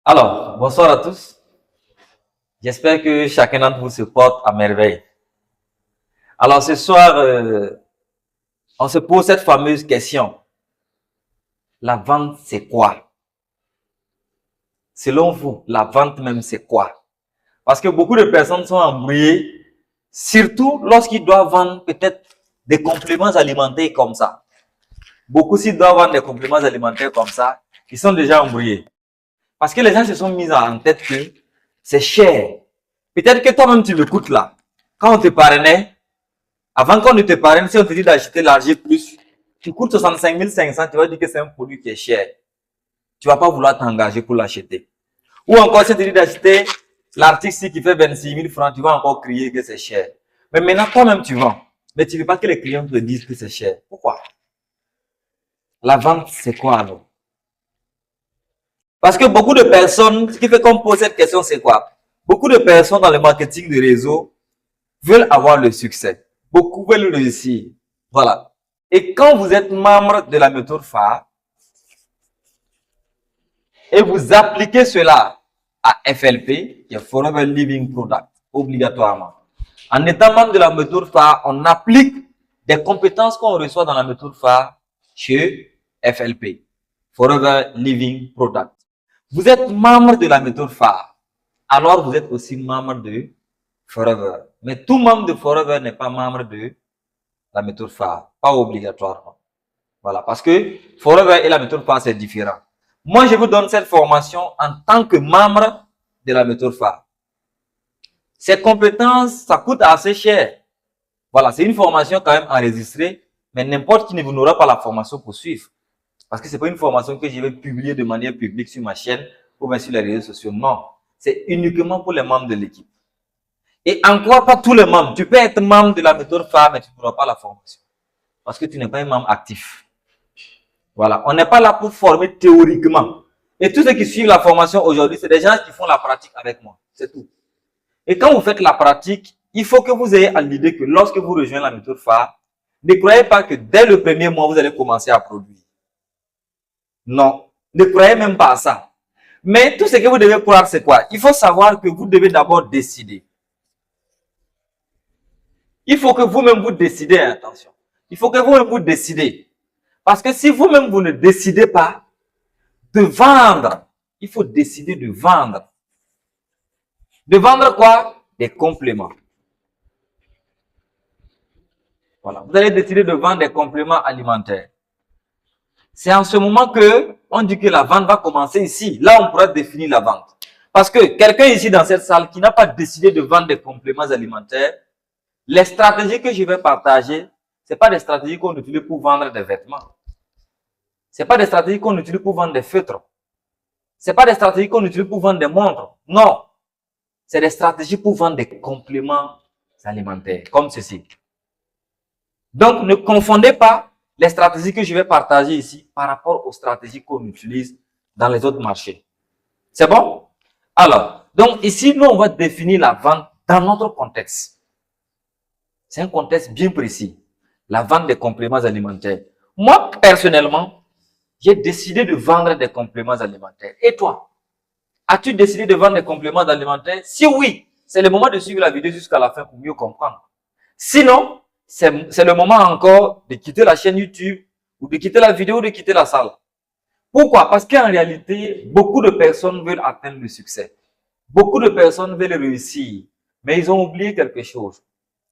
Alors, bonsoir à tous. J'espère que chacun d'entre vous se porte à merveille. Alors, ce soir, on se pose cette fameuse question. La vente, c'est quoi? Selon vous, la vente même, c'est quoi? Parce que beaucoup de personnes sont embrouillées, surtout lorsqu'ils doivent vendre peut-être des compléments alimentaires comme ça. Beaucoup, s'ils doivent vendre des compléments alimentaires comme ça, ils sont déjà embrouillés. Parce que les gens se sont mis en tête que c'est cher. Peut-être que toi-même, tu m'écoutes là. Quand on te parrainait, avant qu'on ne te parraine, si on te dit d'acheter l'argile plus, qui coûte 65 500, tu vas dire que c'est un produit qui est cher. Tu vas pas vouloir t'engager pour l'acheter. Ou encore, si on te dit d'acheter l'article qui fait 26 000 francs, tu vas encore crier que c'est cher. Mais maintenant, toi-même, tu vends. Mais tu ne veux pas que les clients te disent que c'est cher. Pourquoi? La vente, c'est quoi alors? Parce que beaucoup de personnes, ce qui fait qu'on pose cette question, c'est quoi? Beaucoup de personnes dans le marketing de réseau veulent avoir le succès. Beaucoup veulent réussir. Voilà. Et quand vous êtes membre de la méthode phare et vous appliquez cela à FLP, qui est Forever Living Product, obligatoirement. En étant membre de la méthode phare, on applique des compétences qu'on reçoit dans la méthode phare chez FLP, Forever Living Product. Vous êtes membre de la méthode phare, alors vous êtes aussi membre de Forever. Mais tout membre de Forever n'est pas membre de la méthode phare, pas obligatoirement. Voilà, parce que Forever et la méthode phare, c'est différent. Moi, je vous donne cette formation en tant que membre de la méthode phare. Ces compétences, ça coûte assez cher. Voilà, c'est une formation quand même enregistrée, mais n'importe qui ne vous n'aura pas la formation pour suivre. Parce que c'est pas une formation que je vais publier de manière publique sur ma chaîne ou bien sur les réseaux sociaux. Non, c'est uniquement pour les membres de l'équipe. Et encore pas tous les membres. Tu peux être membre de la méthode phare, mais tu n'auras pas la formation. Parce que tu n'es pas un membre actif. Voilà, on n'est pas là pour former théoriquement. Et tous ceux qui suivent la formation aujourd'hui, c'est des gens qui font la pratique avec moi. C'est tout. Et quand vous faites la pratique, il faut que vous ayez à l'idée que lorsque vous rejoignez la méthode phare, ne croyez pas que dès le premier mois, vous allez commencer à produire. Non, ne croyez même pas à ça. Mais tout ce que vous devez croire, c'est quoi? Il faut savoir que vous devez d'abord décider. Il faut que vous-même vous décidez, attention. Il faut que vous-même vous décidez. Parce que si vous-même vous ne décidez pas de vendre, il faut décider de vendre. De vendre quoi? Des compléments. Voilà. Vous allez décider de vendre des compléments alimentaires. C'est en ce moment que on dit que la vente va commencer ici. Là, on pourra définir la vente. Parce que quelqu'un ici dans cette salle qui n'a pas décidé de vendre des compléments alimentaires, les stratégies que je vais partager, ce n'est pas des stratégies qu'on utilise pour vendre des vêtements. Ce n'est pas des stratégies qu'on utilise pour vendre des feutres. Ce n'est pas des stratégies qu'on utilise pour vendre des montres. Non. C'est des stratégies pour vendre des compléments alimentaires, comme ceci. Donc, ne confondez pas les stratégies que je vais partager ici par rapport aux stratégies qu'on utilise dans les autres marchés. C'est bon? Alors, donc ici, nous, on va définir la vente dans notre contexte. C'est un contexte bien précis. La vente des compléments alimentaires. Moi, personnellement, j'ai décidé de vendre des compléments alimentaires. Et toi? As-tu décidé de vendre des compléments alimentaires? Si oui, c'est le moment de suivre la vidéo jusqu'à la fin pour mieux comprendre. Sinon, c'est le moment encore de quitter la chaîne YouTube ou de quitter la vidéo ou de quitter la salle. Pourquoi? Parce qu'en réalité, beaucoup de personnes veulent atteindre le succès. Beaucoup de personnes veulent réussir. Mais ils ont oublié quelque chose.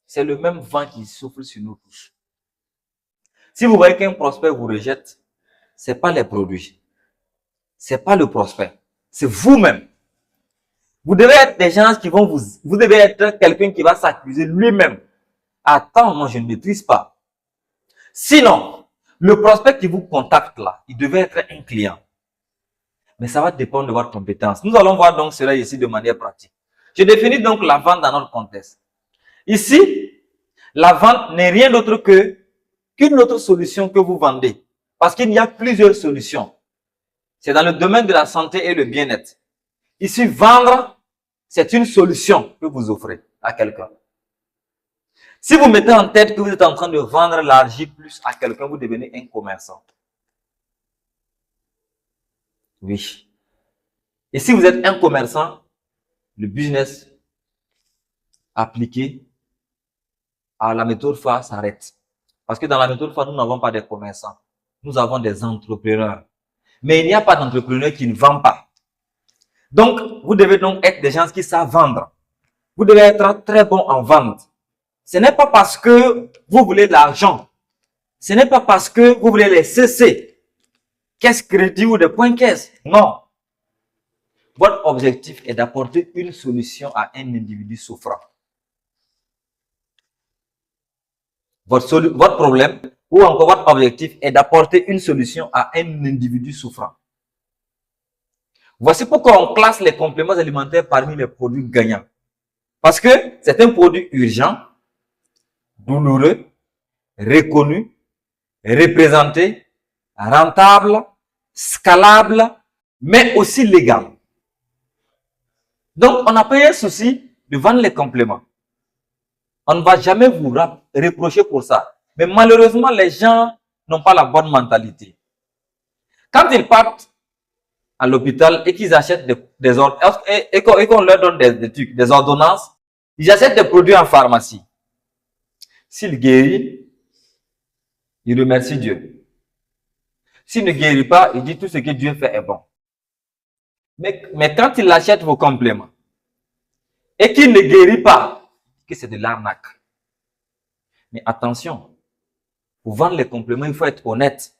C'est le même vent qui souffle sur nos touches. Si vous voyez qu'un prospect vous rejette, c'est pas les produits. C'est pas le prospect. C'est vous-même. Vous devez être des gens qui vont vous devez être quelqu'un qui va s'accuser lui-même. Attends, moi je ne maîtrise pas. Sinon, le prospect qui vous contacte là, il devait être un client. Mais ça va dépendre de votre compétence. Nous allons voir donc cela ici de manière pratique. Je définis donc la vente dans notre contexte. Ici, la vente n'est rien d'autre qu'une autre solution que vous vendez. Parce qu'il y a plusieurs solutions. C'est dans le domaine de la santé et le bien-être. Ici, vendre, c'est une solution que vous offrez à quelqu'un. Si vous mettez en tête que vous êtes en train de vendre l'argile plus à quelqu'un, vous devenez un commerçant. Oui. Et si vous êtes un commerçant, le business appliqué à la méthode FA s'arrête. Parce que dans la méthode FA, nous n'avons pas des commerçants. Nous avons des entrepreneurs. Mais il n'y a pas d'entrepreneur qui ne vend pas. Donc, vous devez donc être des gens qui savent vendre. Vous devez être très bon en vente. Ce n'est pas parce que vous voulez de l'argent. Ce n'est pas parce que vous voulez les CC, caisse crédit ou des points caisse. Non. Votre objectif est d'apporter une solution à un individu souffrant. Votre problème ou encore votre objectif est d'apporter une solution à un individu souffrant. Voici pourquoi on classe les compléments alimentaires parmi les produits gagnants. Parce que c'est un produit urgent, douloureux, reconnu, représenté, rentable, scalable, mais aussi légal. Donc, on n'a pas un souci de vendre les compléments. On ne va jamais vous reprocher pour ça. Mais malheureusement, les gens n'ont pas la bonne mentalité. Quand ils partent à l'hôpital et qu'ils achètent des ordonnances, et qu'on leur donne des ordonnances, ils achètent des produits en pharmacie. S'il guérit, il remercie Dieu. S'il ne guérit pas, il dit tout ce que Dieu fait est bon. Mais quand il achète vos compléments et qu'il ne guérit pas, que c'est de l'arnaque. Mais attention, pour vendre les compléments, il faut être honnête.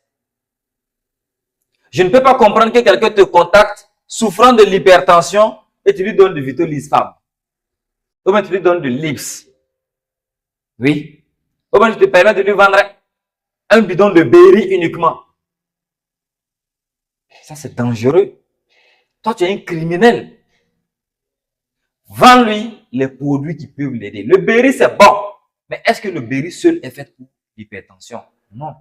Je ne peux pas comprendre que quelqu'un te contacte souffrant de l'hypertension et tu lui donnes du Vitolisfam. Ou bien tu lui donnes du Lips. Oui. Ou bien tu te permets de lui vendre un bidon de Berry uniquement. Ça, c'est dangereux. Toi, tu es un criminel. Vends-lui les produits qui peuvent l'aider. Le Berry, c'est bon. Mais est-ce que le Berry seul est fait pour l'hypertension? Non.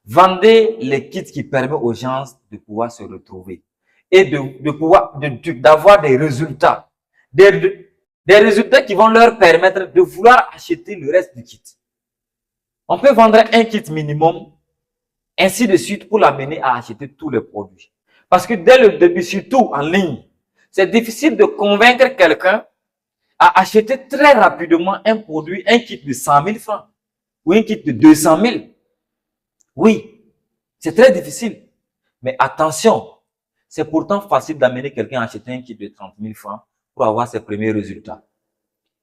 Vendez les kits qui permettent aux gens de pouvoir se retrouver et d'avoir des résultats. Des résultats qui vont leur permettre de vouloir acheter le reste du kit. On peut vendre un kit minimum, ainsi de suite, pour l'amener à acheter tous les produits. Parce que dès le début, surtout en ligne, c'est difficile de convaincre quelqu'un à acheter très rapidement un produit, un kit de 100 000 francs ou un kit de 200 000. Oui, c'est très difficile. Mais attention, c'est pourtant facile d'amener quelqu'un à acheter un kit de 30 000 francs pour avoir ses premiers résultats.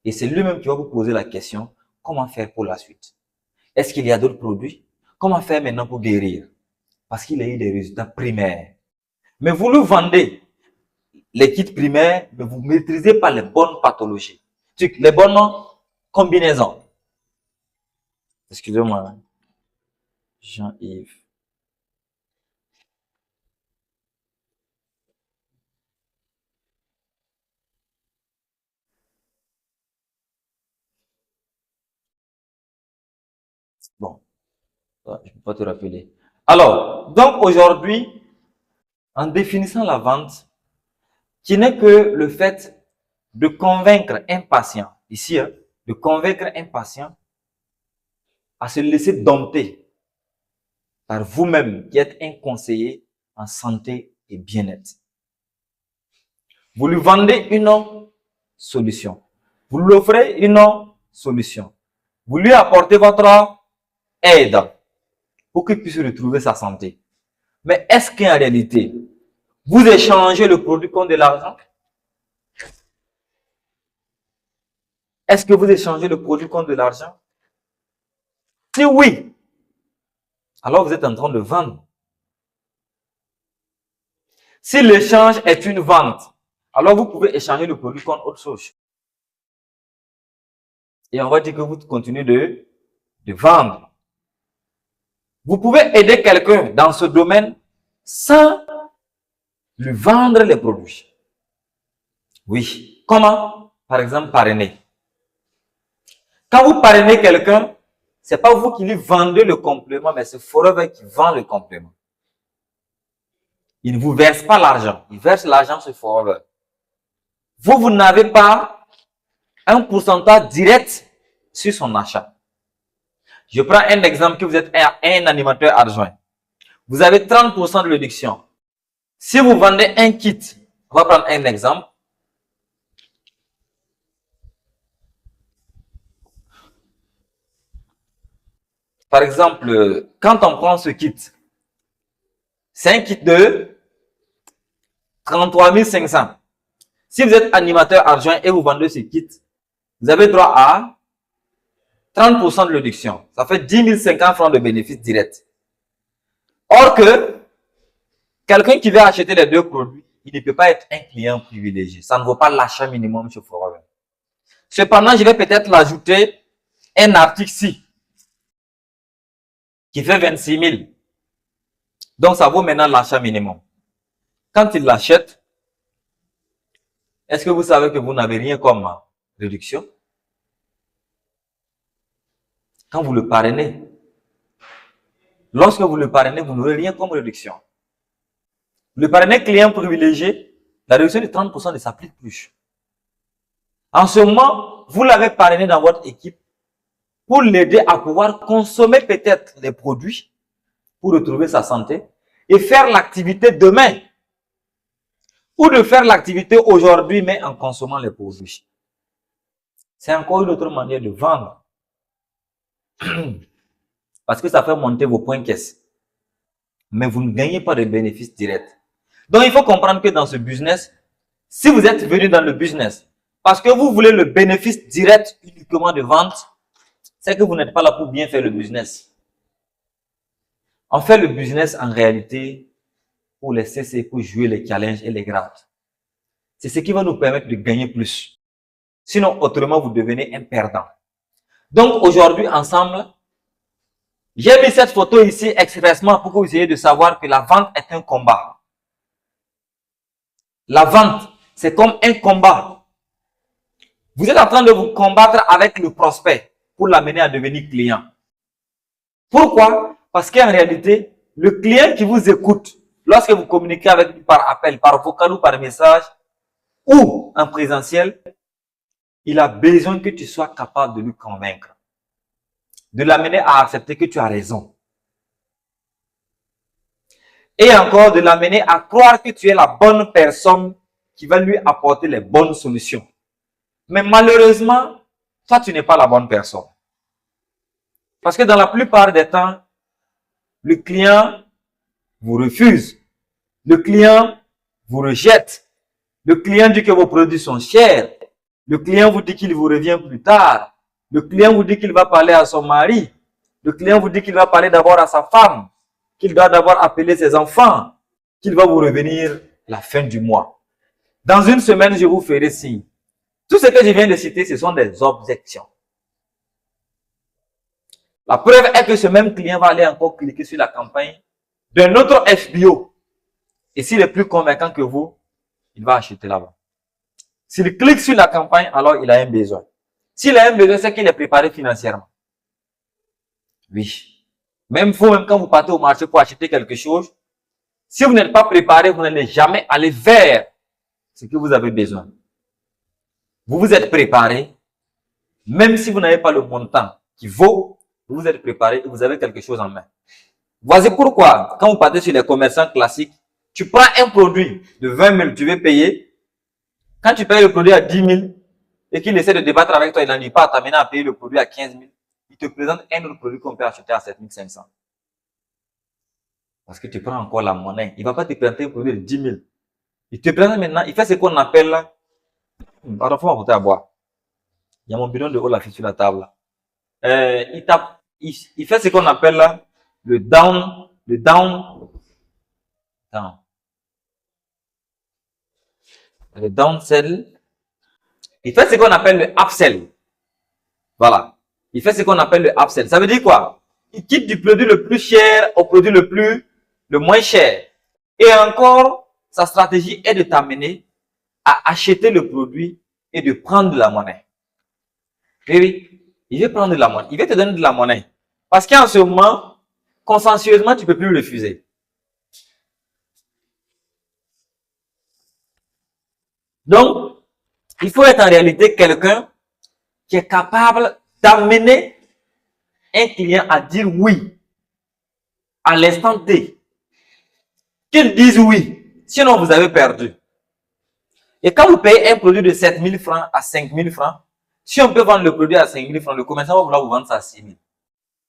Et c'est lui-même qui va vous poser la question, comment faire pour la suite? Est-ce qu'il y a d'autres produits? Comment faire maintenant pour guérir? Parce qu'il a eu des résultats primaires. Mais vous lui vendez les kits primaires, mais vous ne maîtrisez pas les bonnes pathologies, les bonnes combinaisons. Excusez-moi. Jean-Yves. Bon, je ne peux pas te rappeler. Alors, donc aujourd'hui, en définissant la vente, qui n'est que le fait de convaincre un patient, ici, de convaincre un patient à se laisser dompter par vous-même qui êtes un conseiller en santé et bien-être. Vous lui vendez une solution. Vous lui offrez une solution. Vous lui apportez votre aide pour qu'il puisse retrouver sa santé. Mais est-ce qu'en réalité, vous échangez le produit contre de l'argent? Est-ce que vous échangez le produit contre de l'argent? Si oui, alors vous êtes en train de vendre. Si l'échange est une vente, alors vous pouvez échanger le produit contre autre chose. Et on va dire que vous continuez de vendre. Vous pouvez aider quelqu'un dans ce domaine sans lui vendre les produits. Oui. Comment? Par exemple, parrainer. Quand vous parrainez quelqu'un, c'est pas vous qui lui vendez le complément, mais c'est Forever qui vend le complément. Il ne vous verse pas l'argent. Il verse l'argent sur Forever. Vous n'avez pas un pourcentage direct sur son achat. Je prends un exemple que vous êtes un animateur adjoint. Vous avez 30% de réduction. Si vous vendez un kit On va prendre un exemple. Par exemple, quand on prend ce kit, c'est un kit de 33 500. Si vous êtes animateur adjoint et vous vendez ce kit, vous avez droit à 30% de réduction. Ça fait 10 050 francs de bénéfice direct. Or que, quelqu'un qui veut acheter les deux produits, il ne peut pas être un client privilégié. Ça ne vaut pas l'achat minimum chez Forever. Cependant, je vais peut-être l'ajouter un article ci qui fait 26 000. Donc, ça vaut maintenant l'achat minimum. Quand il l'achète, est-ce que vous savez que vous n'avez rien comme réduction? Quand vous le parrainez, lorsque vous le parrainez, vous n'aurez rien comme réduction. Le parrainé client privilégié, la réduction de 30% ne s'applique plus. En ce moment, vous l'avez parrainé dans votre équipe pour l'aider à pouvoir consommer peut-être les produits pour retrouver sa santé et faire l'activité demain. Ou de faire l'activité aujourd'hui, mais en consommant les produits. C'est encore une autre manière de vendre. Parce que ça fait monter vos points caisse. Mais vous ne gagnez pas de bénéfices directs. Donc, il faut comprendre que dans ce business, si vous êtes venu dans le business, parce que vous voulez le bénéfice direct uniquement de vente, c'est que vous n'êtes pas là pour bien faire le business. On fait le business en réalité pour les CC, pour jouer les challenges et les grades. C'est ce qui va nous permettre de gagner plus. Sinon, autrement, vous devenez un perdant. Donc, aujourd'hui, ensemble, j'ai mis cette photo ici expressement pour que vous ayez de savoir que la vente est un combat. La vente, c'est comme un combat. Vous êtes en train de vous combattre avec le prospect pour l'amener à devenir client. Pourquoi? Parce qu'en réalité, le client qui vous écoute, lorsque vous communiquez avec lui par appel, par vocal ou par message, ou en présentiel, il a besoin que tu sois capable de lui convaincre, de l'amener à accepter que tu as raison. Et encore de l'amener à croire que tu es la bonne personne qui va lui apporter les bonnes solutions. Mais malheureusement, toi, tu n'es pas la bonne personne. Parce que dans la plupart des temps, le client vous refuse. Le client vous rejette. Le client dit que vos produits sont chers. Le client vous dit qu'il vous revient plus tard. Le client vous dit qu'il va parler à son mari. Le client vous dit qu'il va parler d'abord à sa femme, qu'il doit d'abord appeler ses enfants, qu'il va vous revenir la fin du mois. Dans une semaine, je vous ferai signe. Tout ce que je viens de citer, ce sont des objections. La preuve est que ce même client va aller encore cliquer sur la campagne d'un autre FBO. Et s'il est plus convaincant que vous, il va acheter là-bas. S'il clique sur la campagne, alors il a un besoin. S'il a un besoin, c'est qu'il est préparé financièrement. Oui. Même vous, même quand vous partez au marché pour acheter quelque chose, si vous n'êtes pas préparé, vous n'allez jamais aller vers ce que vous avez besoin. Vous vous êtes préparé, même si vous n'avez pas le montant qui vaut, vous êtes préparé et vous avez quelque chose en main. Voici pourquoi, quand vous partez sur les commerçants classiques, tu prends un produit de 20 000, tu veux payer. Quand tu payes le produit à 10 000 et qu'il essaie de débattre avec toi, il n'en dit pas à t'amener à payer le produit à 15 000, il te présente un autre produit qu'on peut acheter à 7 500. Parce que tu prends encore la monnaie. Il ne va pas te présenter un produit de 10 000. Il te présente maintenant, il fait ce qu'on appelle là. Pardon, faut m'apporter à boire. Il y a mon bidon de eau là sur la table. Il fait ce qu'on appelle là le down. Le downsell. Il fait ce qu'on appelle le upsell. Voilà. Il fait ce qu'on appelle le upsell. Ça veut dire quoi? Il quitte du produit le plus cher au produit le moins cher. Et encore, sa stratégie est de t'amener à acheter le produit et de prendre de la monnaie. Oui, il veut prendre de la monnaie. Il veut te donner de la monnaie. Parce qu'en ce moment, consensueusement, tu ne peux plus refuser. Donc, il faut être en réalité quelqu'un qui est capable d'amener un client à dire oui à l'instant T. Qu'il dise oui, sinon vous avez perdu. Et quand vous payez un produit de 7 000 francs à 5 000 francs, si on peut vendre le produit à 5 000 francs, le commerçant va vouloir vous vendre ça à 6 000.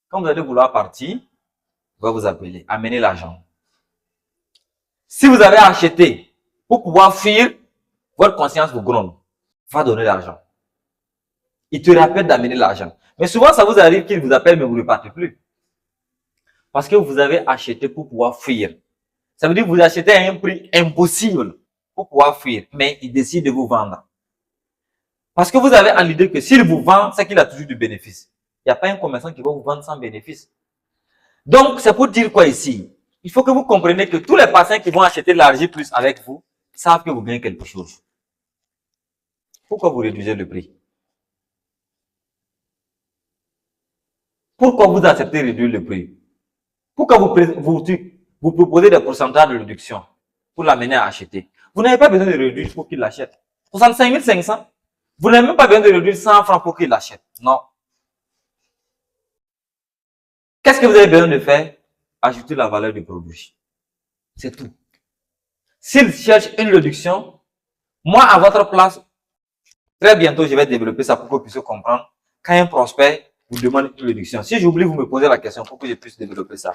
Quand vous allez vouloir partir, il va vous appeler, amener l'argent. Si vous avez acheté pour pouvoir fuir, votre conscience vous gronde, va donner l'argent. Il te rappelle d'amener l'argent. Mais souvent, ça vous arrive qu'il vous appelle, mais vous ne partez plus. Parce que vous avez acheté pour pouvoir fuir. Ça veut dire que vous achetez à un prix impossible pour pouvoir fuir, mais il décide de vous vendre. Parce que vous avez en l'idée que s'il vous vend, c'est qu'il a toujours du bénéfice. Il n'y a pas un commerçant qui va vous vendre sans bénéfice. Donc, c'est pour dire quoi ici? Il faut que vous compreniez que tous les patients qui vont acheter l'argent plus avec vous savent que vous gagnez quelque chose. Pourquoi vous réduisez le prix? Pourquoi vous acceptez de réduire le prix? Pourquoi vous proposez des pourcentages de réduction pour l'amener à acheter? Vous n'avez pas besoin de réduire pour qu'il l'achète. 65 500. Vous n'avez même pas besoin de réduire 100 francs pour qu'il l'achète. Non. Qu'est-ce que vous avez besoin de faire? Ajouter la valeur du produit. C'est tout. S'il cherche une réduction, moi, à votre place, très bientôt, je vais développer ça pour que vous puissiez comprendre. Quand un prospect vous demande une réduction, si j'oublie, vous me posez la question pour que je puisse développer ça.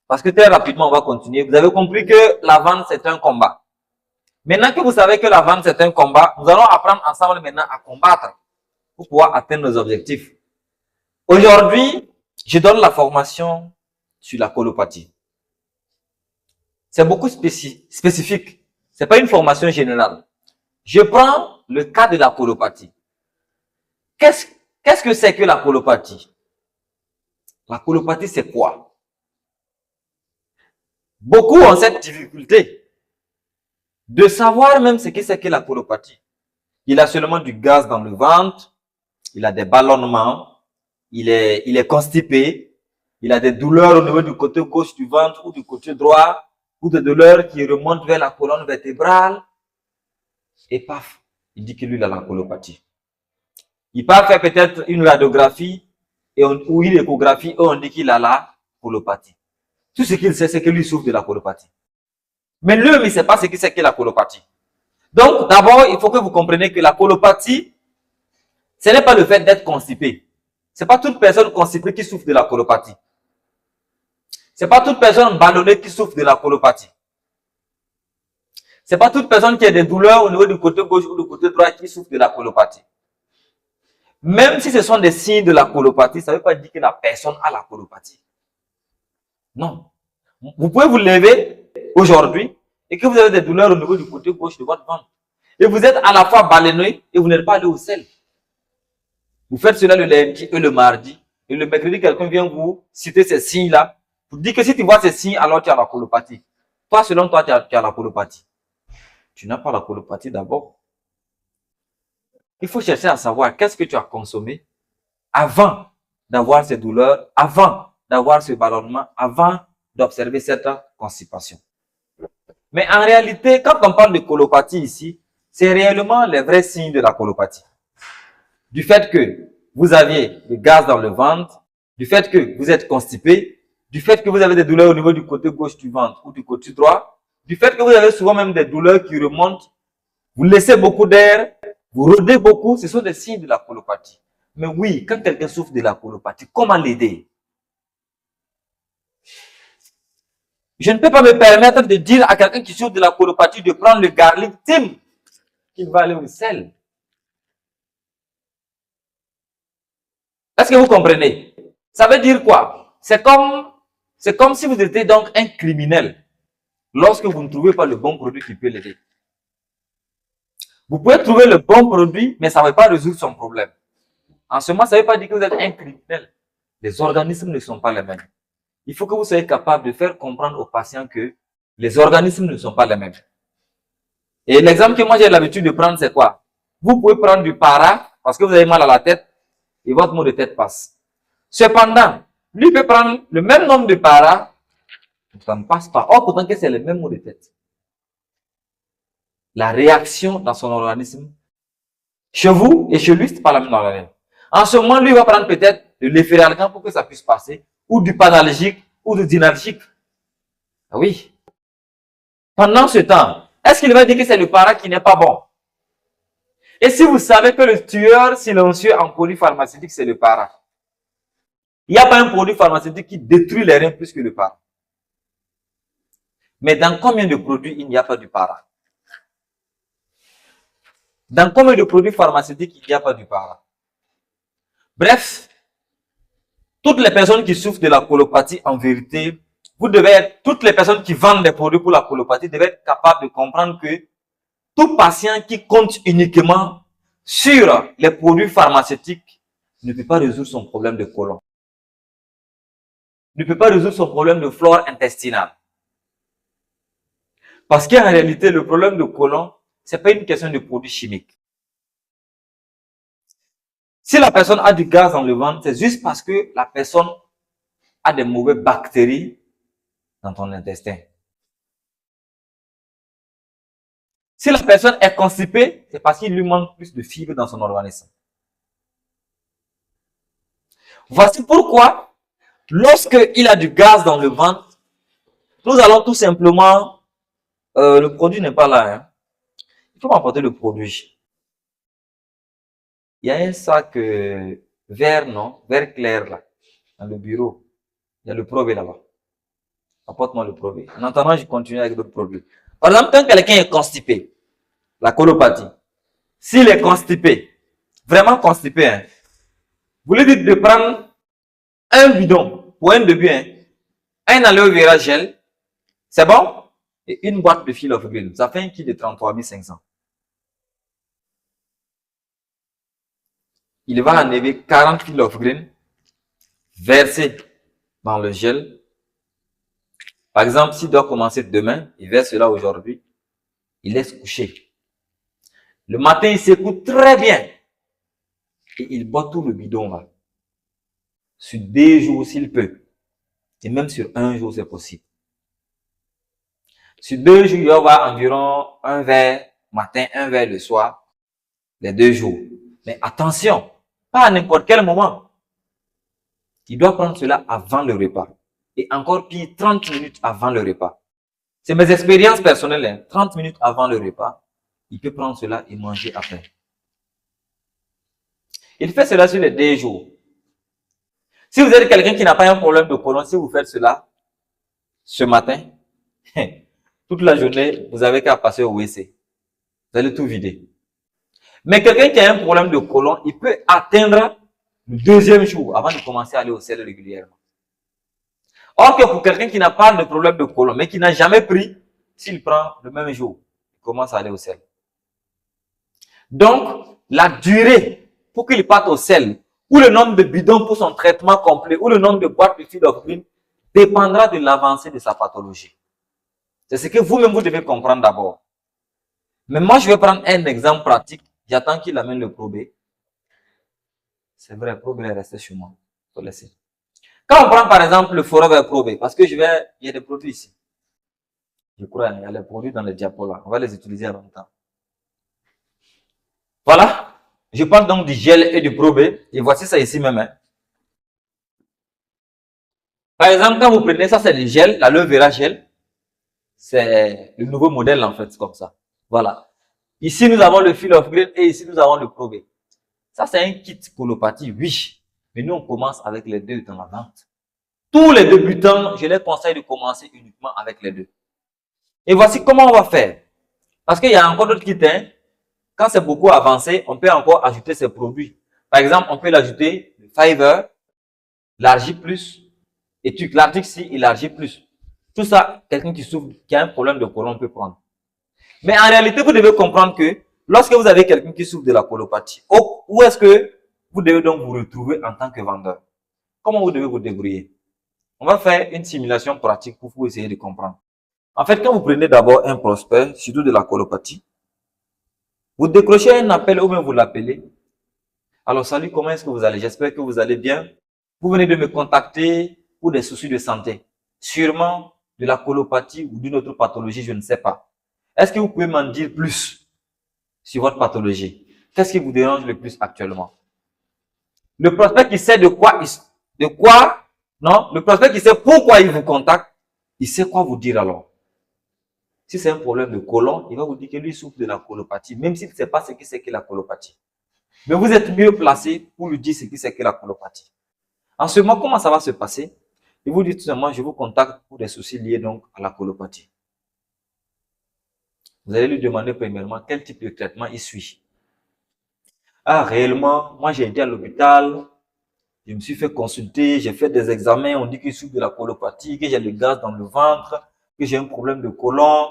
Parce que très rapidement, on va continuer. Vous avez compris que la vente, c'est un combat. Maintenant que vous savez que la vente, c'est un combat, nous allons apprendre ensemble maintenant à combattre pour pouvoir atteindre nos objectifs. Aujourd'hui, je donne la formation sur la colopathie. C'est beaucoup spécifique. C'est pas une formation générale. Je prends le cas de la colopathie. Qu'est-ce que c'est que la colopathie? La colopathie, c'est quoi? Beaucoup ont cette difficulté de savoir même ce que c'est que la colopathie. Il a seulement du gaz dans le ventre, il a des ballonnements, il est constipé, il a des douleurs au niveau du côté gauche du ventre ou du côté droit, ou des douleurs qui remontent vers la colonne vertébrale. Et paf, il dit que lui, il a la colopathie. Il part faire peut-être une radiographie ou une échographie et on dit qu'il a la colopathie. Tout ce qu'il sait, c'est que lui souffre de la colopathie. Mais lui, il ne sait pas ce que c'est que la colopathie. Donc, d'abord, il faut que vous compreniez que la colopathie, ce n'est pas le fait d'être constipé. Ce n'est pas toute personne constipée qui souffre de la colopathie. Ce n'est pas toute personne ballonnée qui souffre de la colopathie. Ce n'est pas toute personne qui a des douleurs au niveau du côté gauche ou du côté droit qui souffre de la colopathie. Même si ce sont des signes de la colopathie, ça ne veut pas dire que la personne a la colopathie. Non. Vous pouvez vous lever aujourd'hui et que vous avez des douleurs au niveau du côté gauche de votre ventre. Et vous êtes à la fois ballonné et vous n'êtes pas allé au sel. Vous faites cela le lundi et le mardi. Et le mercredi, quelqu'un vient vous citer ces signes-là. Vous dites que si tu vois ces signes, alors tu as la colopathie. Toi, selon toi, tu as la colopathie. Tu n'as pas la colopathie d'abord. Il faut chercher à savoir qu'est-ce que tu as consommé avant d'avoir ces douleurs, avant d'avoir ce ballonnement, avant d'observer cette constipation. Mais en réalité, quand on parle de colopathie ici, c'est réellement les vrais signes de la colopathie. Du fait que vous aviez du gaz dans le ventre, du fait que vous êtes constipé, du fait que vous avez des douleurs au niveau du côté gauche du ventre ou du côté droit, du fait que vous avez souvent même des douleurs qui remontent, vous laissez beaucoup d'air, vous rôdez beaucoup, ce sont des signes de la colopathie. Mais oui, quand quelqu'un souffre de la colopathie, comment l'aider? Je ne peux pas me permettre de dire à quelqu'un qui souffre de la colopathie de prendre le garlic thyme, qu'il va aller au sel. Est-ce que vous comprenez? Ça veut dire quoi? C'est comme si vous étiez donc un criminel lorsque vous ne trouvez pas le bon produit qui peut l'aider. Vous pouvez trouver le bon produit, mais ça ne va pas résoudre son problème. En ce moment, ça ne veut pas dire que vous êtes un criminel. Les organismes ne sont pas les mêmes. Il faut que vous soyez capable de faire comprendre aux patients que les organismes ne sont pas les mêmes. Et l'exemple que moi j'ai l'habitude de prendre, c'est quoi? Vous pouvez prendre du para parce que vous avez mal à la tête et votre maux de tête passe. Cependant, lui peut prendre le même nombre de para, ça ne passe pas. Or, pourtant que c'est le même maux de tête. La réaction dans son organisme, chez vous et chez lui, c'est pas la même organisme. En ce moment, lui va prendre peut-être de l'efferalgan pour que ça puisse passer, ou du panalgique, ou du dynalgique. Ah oui. Pendant ce temps, est-ce qu'il va dire que c'est le para qui n'est pas bon? Et si vous savez que le tueur silencieux en produit pharmaceutique, c'est le para. Il n'y a pas un produit pharmaceutique qui détruit les reins plus que le para. Mais dans combien de produits il n'y a pas du para? Dans combien de produits pharmaceutiques il n'y a pas du para? Bref, toutes les personnes qui souffrent de la colopathie, en vérité, toutes les personnes qui vendent des produits pour la colopathie devraient être capables de comprendre que tout patient qui compte uniquement sur les produits pharmaceutiques ne peut pas résoudre son problème de côlon, ne peut pas résoudre son problème de flore intestinale. Parce qu'en réalité, le problème de côlon, c'est pas une question de produits chimiques. Si la personne a du gaz dans le ventre, c'est juste parce que la personne a des mauvaises bactéries dans ton intestin. Si la personne est constipée, c'est parce qu'il lui manque plus de fibres dans son organisme. Voici pourquoi, lorsqu'il a du gaz dans le ventre, nous allons tout simplement, le produit n'est pas là, hein. Il faut m'apporter le produit. Il y a un sac vert, non? Vert clair là, dans le bureau. Il y a le probé là-bas. Apporte-moi le probé. En attendant, je continue avec d'autres produits. Par exemple, quand quelqu'un est constipé, la colopathie, s'il est constipé, vraiment constipé, hein, vous lui dites de prendre un bidon pour un début, hein, un aloe vera gel, c'est bon? Et une boîte de fil of green. Ça fait un kit de 33 500. Il va enlever 40 fil of green, verser dans le gel. Par exemple, s'il doit commencer demain, il verse cela aujourd'hui, il laisse coucher. Le matin, il s'écoute très bien. Et il boit tout le bidon là. Sur 2 jours s'il peut. Et même sur 1 jour, c'est possible. Sur 2 jours, il va avoir environ un verre matin, un verre le soir. Les 2 jours. Mais attention, pas à n'importe quel moment. Il doit prendre cela avant le repas. Et encore pire, 30 minutes avant le repas. C'est mes expériences personnelles, hein. 30 minutes avant le repas, il peut prendre cela et manger après. Il fait cela sur les 2 jours. Si vous êtes quelqu'un qui n'a pas un problème de côlon, si vous faites cela ce matin, toute la journée, vous avez qu'à passer au WC. Vous allez tout vider. Mais quelqu'un qui a un problème de côlon, il peut atteindre le 2e jour avant de commencer à aller au sel régulièrement. Or que pour quelqu'un qui n'a pas de problème de côlon, mais qui n'a jamais pris, s'il prend le même jour, il commence à aller au sel. Donc, la durée pour qu'il parte au sel, ou le nombre de bidons pour son traitement complet, ou le nombre de boîtes de fil of green, dépendra de l'avancée de sa pathologie. C'est ce que vous-même vous devez comprendre d'abord. Mais moi, je vais prendre un exemple pratique. J'attends qu'il amène le probé. C'est vrai, le probé est resté chez moi. Faut laisser. Quand on prend par exemple le Forever Probé, parce que il y a des produits ici. Je crois, il y a les produits dans les diapos là. On va les utiliser en même temps. Voilà. Je parle donc du gel et du probé. Et voici ça ici même. Hein. Par exemple, quand vous prenez ça, c'est le gel, l'aloe vera gel. C'est le nouveau modèle en fait, comme ça. Voilà. Ici, nous avons le fil of green et ici, nous avons le probé. Ça, c'est un kit colopathie, oui. Mais nous, on commence avec les 2 dans la vente. Tous les débutants, je les conseille de commencer uniquement avec les 2. Et voici comment on va faire. Parce qu'il y a encore d'autres kits. Hein. Quand c'est beaucoup avancé, on peut encore ajouter ces produits. Par exemple, on peut l'ajouter le Fiverr, l'Argi Plus, et l'Arctic Sea et l'Argi Plus. Tout ça, quelqu'un qui souffre, qui a un problème de côlon peut prendre. Mais en réalité, vous devez comprendre que lorsque vous avez quelqu'un qui souffre de la colopathie, où est-ce que vous devez donc vous retrouver en tant que vendeur? Comment vous devez vous débrouiller? On va faire une simulation pratique pour vous essayer de comprendre. En fait, quand vous prenez d'abord un prospect, surtout de la colopathie, vous décrochez un appel ou même vous l'appelez. Alors, salut, comment est-ce que vous allez? J'espère que vous allez bien. Vous venez de me contacter pour des soucis de santé. Sûrement de la colopathie ou d'une autre pathologie, je ne sais pas. Est-ce que vous pouvez m'en dire plus sur votre pathologie? Qu'est-ce qui vous dérange le plus actuellement? Le prospect qui sait le prospect qui sait pourquoi il vous contacte, il sait quoi vous dire alors. Si c'est un problème de côlon, il va vous dire que lui souffre de la colopathie, même s'il ne sait pas ce que c'est que la colopathie. Mais vous êtes mieux placé pour lui dire ce que c'est que la colopathie. En ce moment, comment ça va se passer? Il vous dit tout simplement, je vous contacte pour des soucis liés donc à la colopathie. Vous allez lui demander premièrement quel type de traitement il suit. Ah, réellement, moi j'ai été à l'hôpital, je me suis fait consulter, j'ai fait des examens, on dit qu'il souffre de la colopathie, que j'ai le gaz dans le ventre, que j'ai un problème de côlon.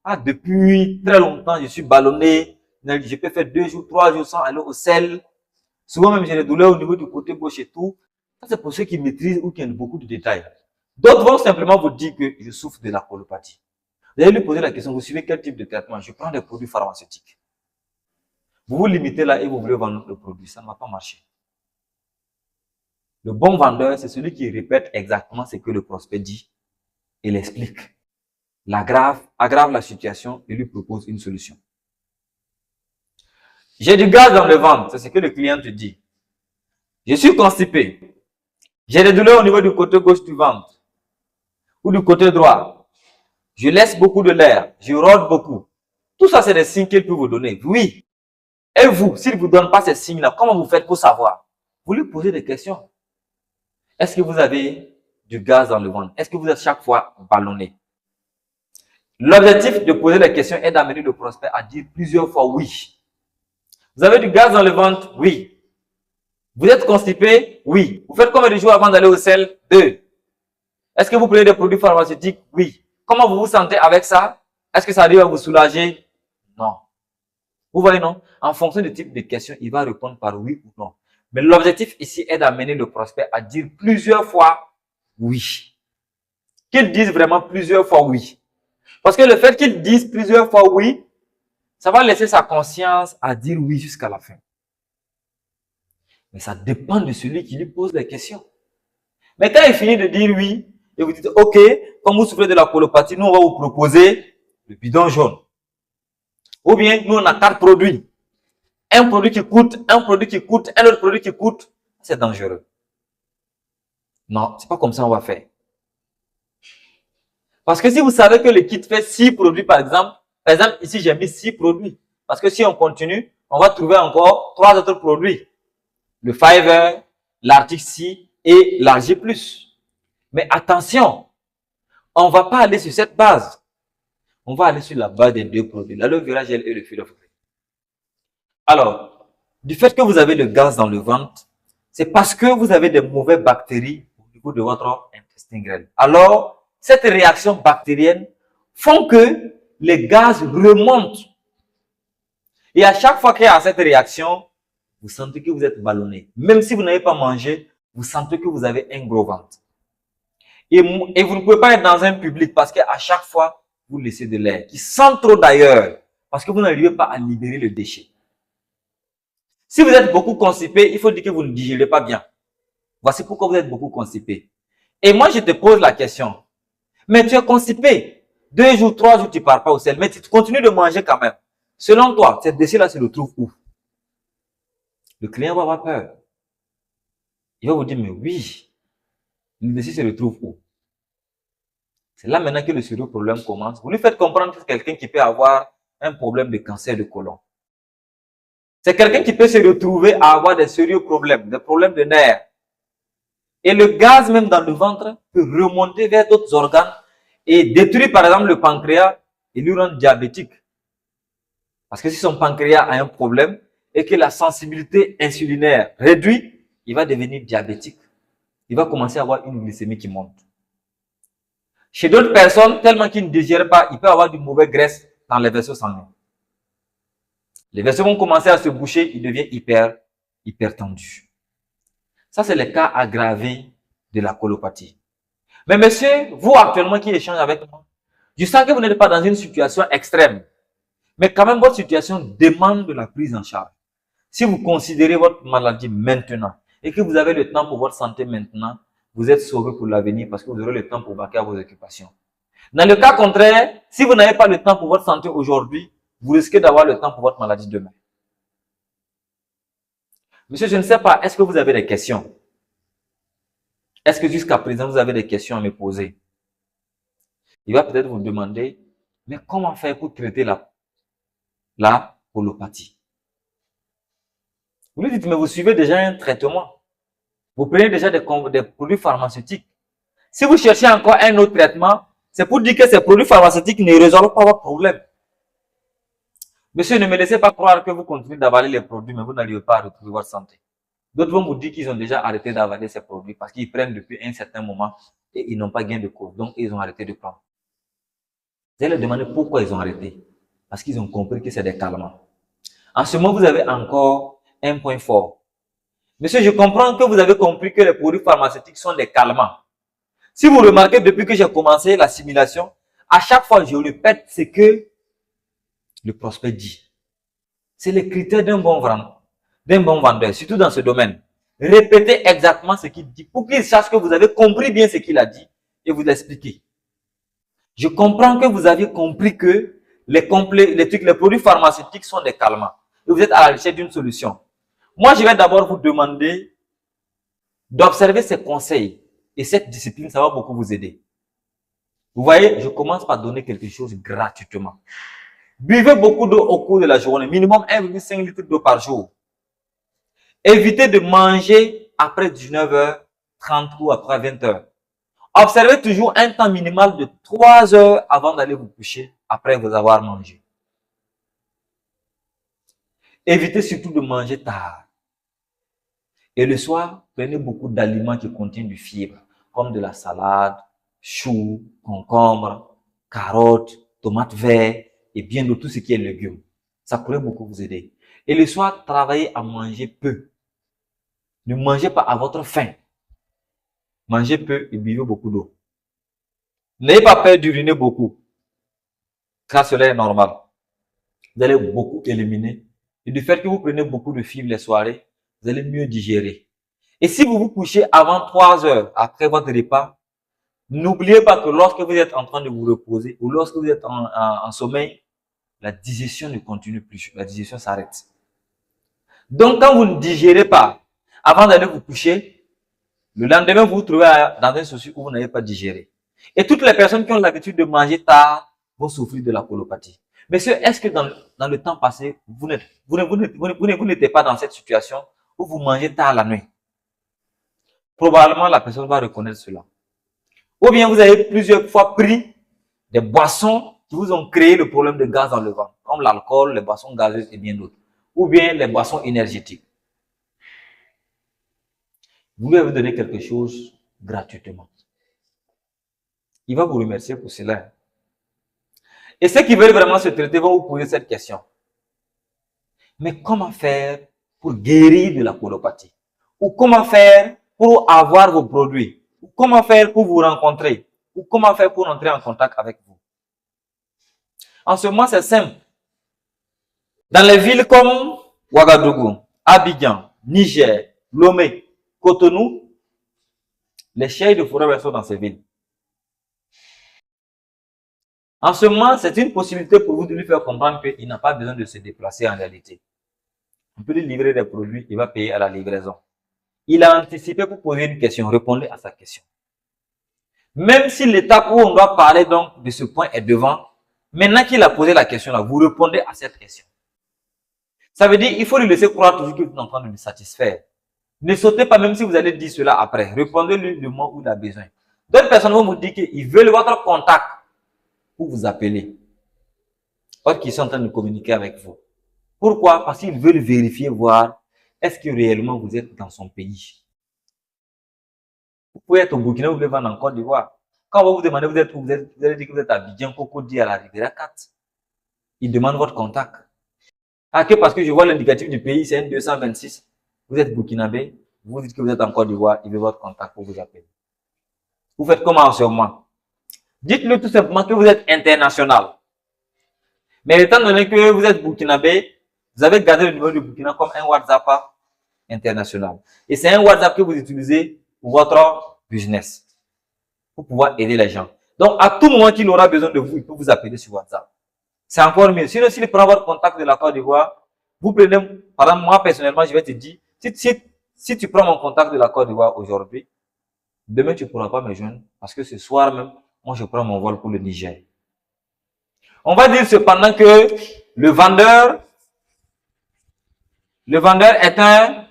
Ah, depuis très longtemps, je suis ballonné. Je peux faire 2 jours, 3 jours sans aller au sel. Souvent même, j'ai des douleurs au niveau du côté gauche et tout. Ça, c'est pour ceux qui maîtrisent ou qui ont beaucoup de détails. D'autres vont simplement vous dire que je souffre de la colopathie. Vous allez lui poser la question, vous suivez quel type de traitement? Je prends des produits pharmaceutiques. Vous vous limitez là et vous voulez vendre le produit. Ça ne va pas marcher. Le bon vendeur, c'est celui qui répète exactement ce que le prospect dit et l'explique. Aggrave la situation et lui propose une solution. J'ai du gaz dans le ventre, c'est ce que le client te dit. Je suis constipé. J'ai des douleurs au niveau du côté gauche du ventre ou du côté droit. Je laisse beaucoup de l'air, je rôde beaucoup. Tout ça, c'est des signes qu'il peut vous donner. Oui. Et vous, s'il ne vous donne pas ces signes-là, comment vous faites pour savoir? Vous lui posez des questions. Est-ce que vous avez du gaz dans le ventre? Est-ce que vous êtes chaque fois ballonné? L'objectif de poser les questions est d'amener le prospect à dire plusieurs fois oui. Vous avez du gaz dans le ventre? Oui. Vous êtes constipé? Oui. Vous faites combien de jours avant d'aller au sel? 2. Est-ce que vous prenez des produits pharmaceutiques? Oui. Comment vous vous sentez avec ça? Est-ce que ça arrive à vous soulager? Non. Vous voyez, non? En fonction du type de question, il va répondre par oui ou non. Mais l'objectif ici est d'amener le prospect à dire plusieurs fois oui. Qu'il dise vraiment plusieurs fois oui. Parce que le fait qu'il dise plusieurs fois oui, ça va laisser sa conscience à dire oui jusqu'à la fin. Mais ça dépend de celui qui lui pose les questions. Mais quand il finit de dire oui, et vous dites, OK, comme vous souffrez de la colopathie, nous, on va vous proposer le bidon jaune. Ou bien, nous, on a 4 produits. Un produit qui coûte, un produit qui coûte, un autre produit qui coûte. C'est dangereux. Non, c'est pas comme ça on va faire. Parce que si vous savez que le kit fait 6 produits, par exemple, ici, j'ai mis 6 produits. Parce que si on continue, on va trouver encore 3 autres produits. Le Fiverr, l'article C et l'Arg+. Mais attention, on ne va pas aller sur cette base. On va aller sur la base des 2 produits, l'aloe vera gel et le fil of green. Alors, du fait que vous avez le gaz dans le ventre, c'est parce que vous avez des mauvaises bactéries au niveau de votre intestin grêle. Alors, cette réaction bactérienne font que les gaz remontent. Et à chaque fois qu'il y a cette réaction, vous sentez que vous êtes ballonné. Même si vous n'avez pas mangé, vous sentez que vous avez un gros ventre. Et vous ne pouvez pas être dans un public parce qu'à chaque fois, vous laissez de l'air qui sent trop d'ailleurs parce que vous n'arrivez pas à libérer le déchet. Si vous êtes beaucoup constipé, il faut dire que vous ne digérez pas bien. Voici pourquoi vous êtes beaucoup constipé. Et moi, je te pose la question. Mais tu es constipé. 2 jours, 3 jours, tu ne pars pas au sel. Mais tu continues de manger quand même. Selon toi, ce déchet-là se retrouve où? Le client va avoir peur. Il va vous dire, mais oui, le déchet se retrouve où? C'est là maintenant que le sérieux problème commence. Vous lui faites comprendre que c'est quelqu'un qui peut avoir un problème de cancer de côlon. C'est quelqu'un qui peut se retrouver à avoir des sérieux problèmes, des problèmes de nerfs. Et le gaz même dans le ventre peut remonter vers d'autres organes et détruire par exemple le pancréas et lui rendre diabétique. Parce que si son pancréas a un problème et que la sensibilité insulinaire réduit, il va devenir diabétique. Il va commencer à avoir une glycémie qui monte. Chez d'autres personnes, tellement qu'ils ne digèrent pas, il peut avoir du mauvais graisse dans les vaisseaux sanguins. Les vaisseaux vont commencer à se boucher, il devient hyper tendu. Ça, c'est le cas aggravé de la colopathie. Mais monsieur, vous actuellement qui échangez avec moi, je sens que vous n'êtes pas dans une situation extrême. Mais quand même, votre situation demande de la prise en charge. Si vous considérez votre maladie maintenant et que vous avez le temps pour votre santé maintenant, vous êtes sauvé pour l'avenir parce que vous aurez le temps pour vaquer à vos occupations. Dans le cas contraire, si vous n'avez pas le temps pour votre santé aujourd'hui, vous risquez d'avoir le temps pour votre maladie demain. Monsieur, je ne sais pas, est-ce que vous avez des questions? Est-ce que jusqu'à présent, vous avez des questions à me poser? Il va peut-être vous demander, Mais comment faire pour traiter la colopathie? Vous lui dites, mais vous suivez déjà un traitement. Vous prenez déjà des produits pharmaceutiques. Si vous cherchez encore un autre traitement, c'est pour dire que ces produits pharmaceutiques ne résolvent pas votre problème. Monsieur, ne me laissez pas croire que vous continuez d'avaler les produits, mais vous n'arrivez pas à retrouver votre santé. D'autres vont vous dire qu'ils ont déjà arrêté d'avaler ces produits parce qu'ils prennent depuis un certain moment et ils n'ont pas gain de cause. Donc, ils ont arrêté de prendre. Vous allez leur demander pourquoi ils ont arrêté. Parce qu'ils ont compris que c'est des calmants. En ce moment, vous avez encore un point fort. Monsieur, je comprends que vous avez compris que les produits pharmaceutiques sont des calmants. Si vous remarquez, depuis que j'ai commencé la simulation, à chaque fois, je répète ce que le prospect dit. C'est les critères d'un bon vendeur, surtout dans ce domaine. Répétez exactement ce qu'il dit pour qu'il sache que vous avez compris bien ce qu'il a dit et vous l'expliquez. Je comprends que vous avez compris que les produits pharmaceutiques sont des calmants et vous êtes à la recherche d'une solution. Moi, je vais d'abord vous demander d'observer ces conseils et cette discipline, ça va beaucoup vous aider. Vous voyez, je commence par donner quelque chose gratuitement. Buvez beaucoup d'eau au cours de la journée, minimum 1,5 litre d'eau par jour. Évitez de manger après 19h30 ou après 20h. Observez toujours un temps minimal de 3 heures avant d'aller vous coucher, après vous avoir mangé. Évitez surtout de manger tard. Et le soir, prenez beaucoup d'aliments qui contiennent du fibre, comme de la salade, choux, concombre, carottes, tomates vertes et bien de tout ce qui est légumes. Ça pourrait beaucoup vous aider. Et le soir, travaillez à manger peu. Ne mangez pas à votre faim. Mangez peu et buvez beaucoup d'eau. N'ayez pas peur d'uriner beaucoup. Car cela est normal. Vous allez beaucoup éliminer. Et du fait que vous prenez beaucoup de fibres les soirées, vous allez mieux digérer. Et si vous vous couchez avant 3 heures après votre repas, n'oubliez pas que lorsque vous êtes en train de vous reposer ou lorsque vous êtes en sommeil, la digestion ne continue plus. La digestion s'arrête. Donc, quand vous ne digérez pas avant d'aller vous coucher, le lendemain, vous vous trouvez dans un souci où vous n'avez pas digéré. Et toutes les personnes qui ont l'habitude de manger tard vont souffrir de la colopathie. Monsieur, est-ce que dans le temps passé, vous n'étiez pas dans cette situation où vous mangez tard la nuit? Probablement, la personne va reconnaître cela. Ou bien vous avez plusieurs fois pris des boissons qui vous ont créé le problème de gaz dans le ventre, comme l'alcool, les boissons gazeuses et bien d'autres. Ou bien les boissons énergétiques. Vous lui avez donné quelque chose gratuitement. Il va vous remercier pour cela. Et ceux qui veulent vraiment se traiter vont vous poser cette question. Mais comment faire pour guérir de la colopathie? Ou comment faire pour avoir vos produits? Ou comment faire pour vous rencontrer? Ou comment faire pour entrer en contact avec vous? En ce moment, c'est simple. Dans les villes comme Ouagadougou, Abidjan, Niger, Lomé, Cotonou, les chefs de forêt sont dans ces villes. En ce moment, c'est une possibilité pour vous de lui faire comprendre qu'il n'a pas besoin de se déplacer en réalité. On peut lui livrer des produits, il va payer à la livraison. Il a anticipé pour poser une question, répondez à sa question. Même si l'étape où on doit parler donc de ce point est devant, maintenant qu'il a posé la question là, vous répondez à cette question. Ça veut dire qu'il faut lui laisser croire toujours que vous êtes en train de le satisfaire. Ne sautez pas même si vous allez dire cela après. Répondez-lui le moment où il a besoin. D'autres personnes vont vous dire qu'ils veulent votre contact pour vous appeler. Or qu'ils sont en train de communiquer avec vous. Pourquoi? Parce qu'ils veulent vérifier, voir est-ce que réellement vous êtes dans son pays. Vous pouvez être au Burkina, vous pouvez vendre en Côte d'Ivoire. Quand on va vous demander vous êtes où, vous allez dire que vous êtes à Abidjan, Cocody, à la Riviera 4. Ils demandent votre contact. Ah, que parce que je vois l'indicatif du pays, c'est un 226. Vous êtes burkinabé, vous dites que vous êtes en Côte d'Ivoire, il veut votre contact pour vous appeler. Vous faites comment en ce moment? Dites-le tout simplement que vous êtes international. Mais étant donné que vous êtes burkinabé, vous avez gardé le numéro du Burkina comme un WhatsApp international. Et c'est un WhatsApp que vous utilisez pour votre business, pour pouvoir aider les gens. Donc, à tout moment qu'il aura besoin de vous, il peut vous appeler sur WhatsApp. C'est encore mieux. Sinon, s'il prend votre contact de la Côte d'Ivoire, vous prenez, par exemple, moi personnellement, je vais te dire, si tu prends mon contact de la Côte d'Ivoire aujourd'hui, demain tu ne pourras pas me joindre parce que ce soir même, moi je prends mon vol pour le Niger. On va dire cependant que le vendeur est un,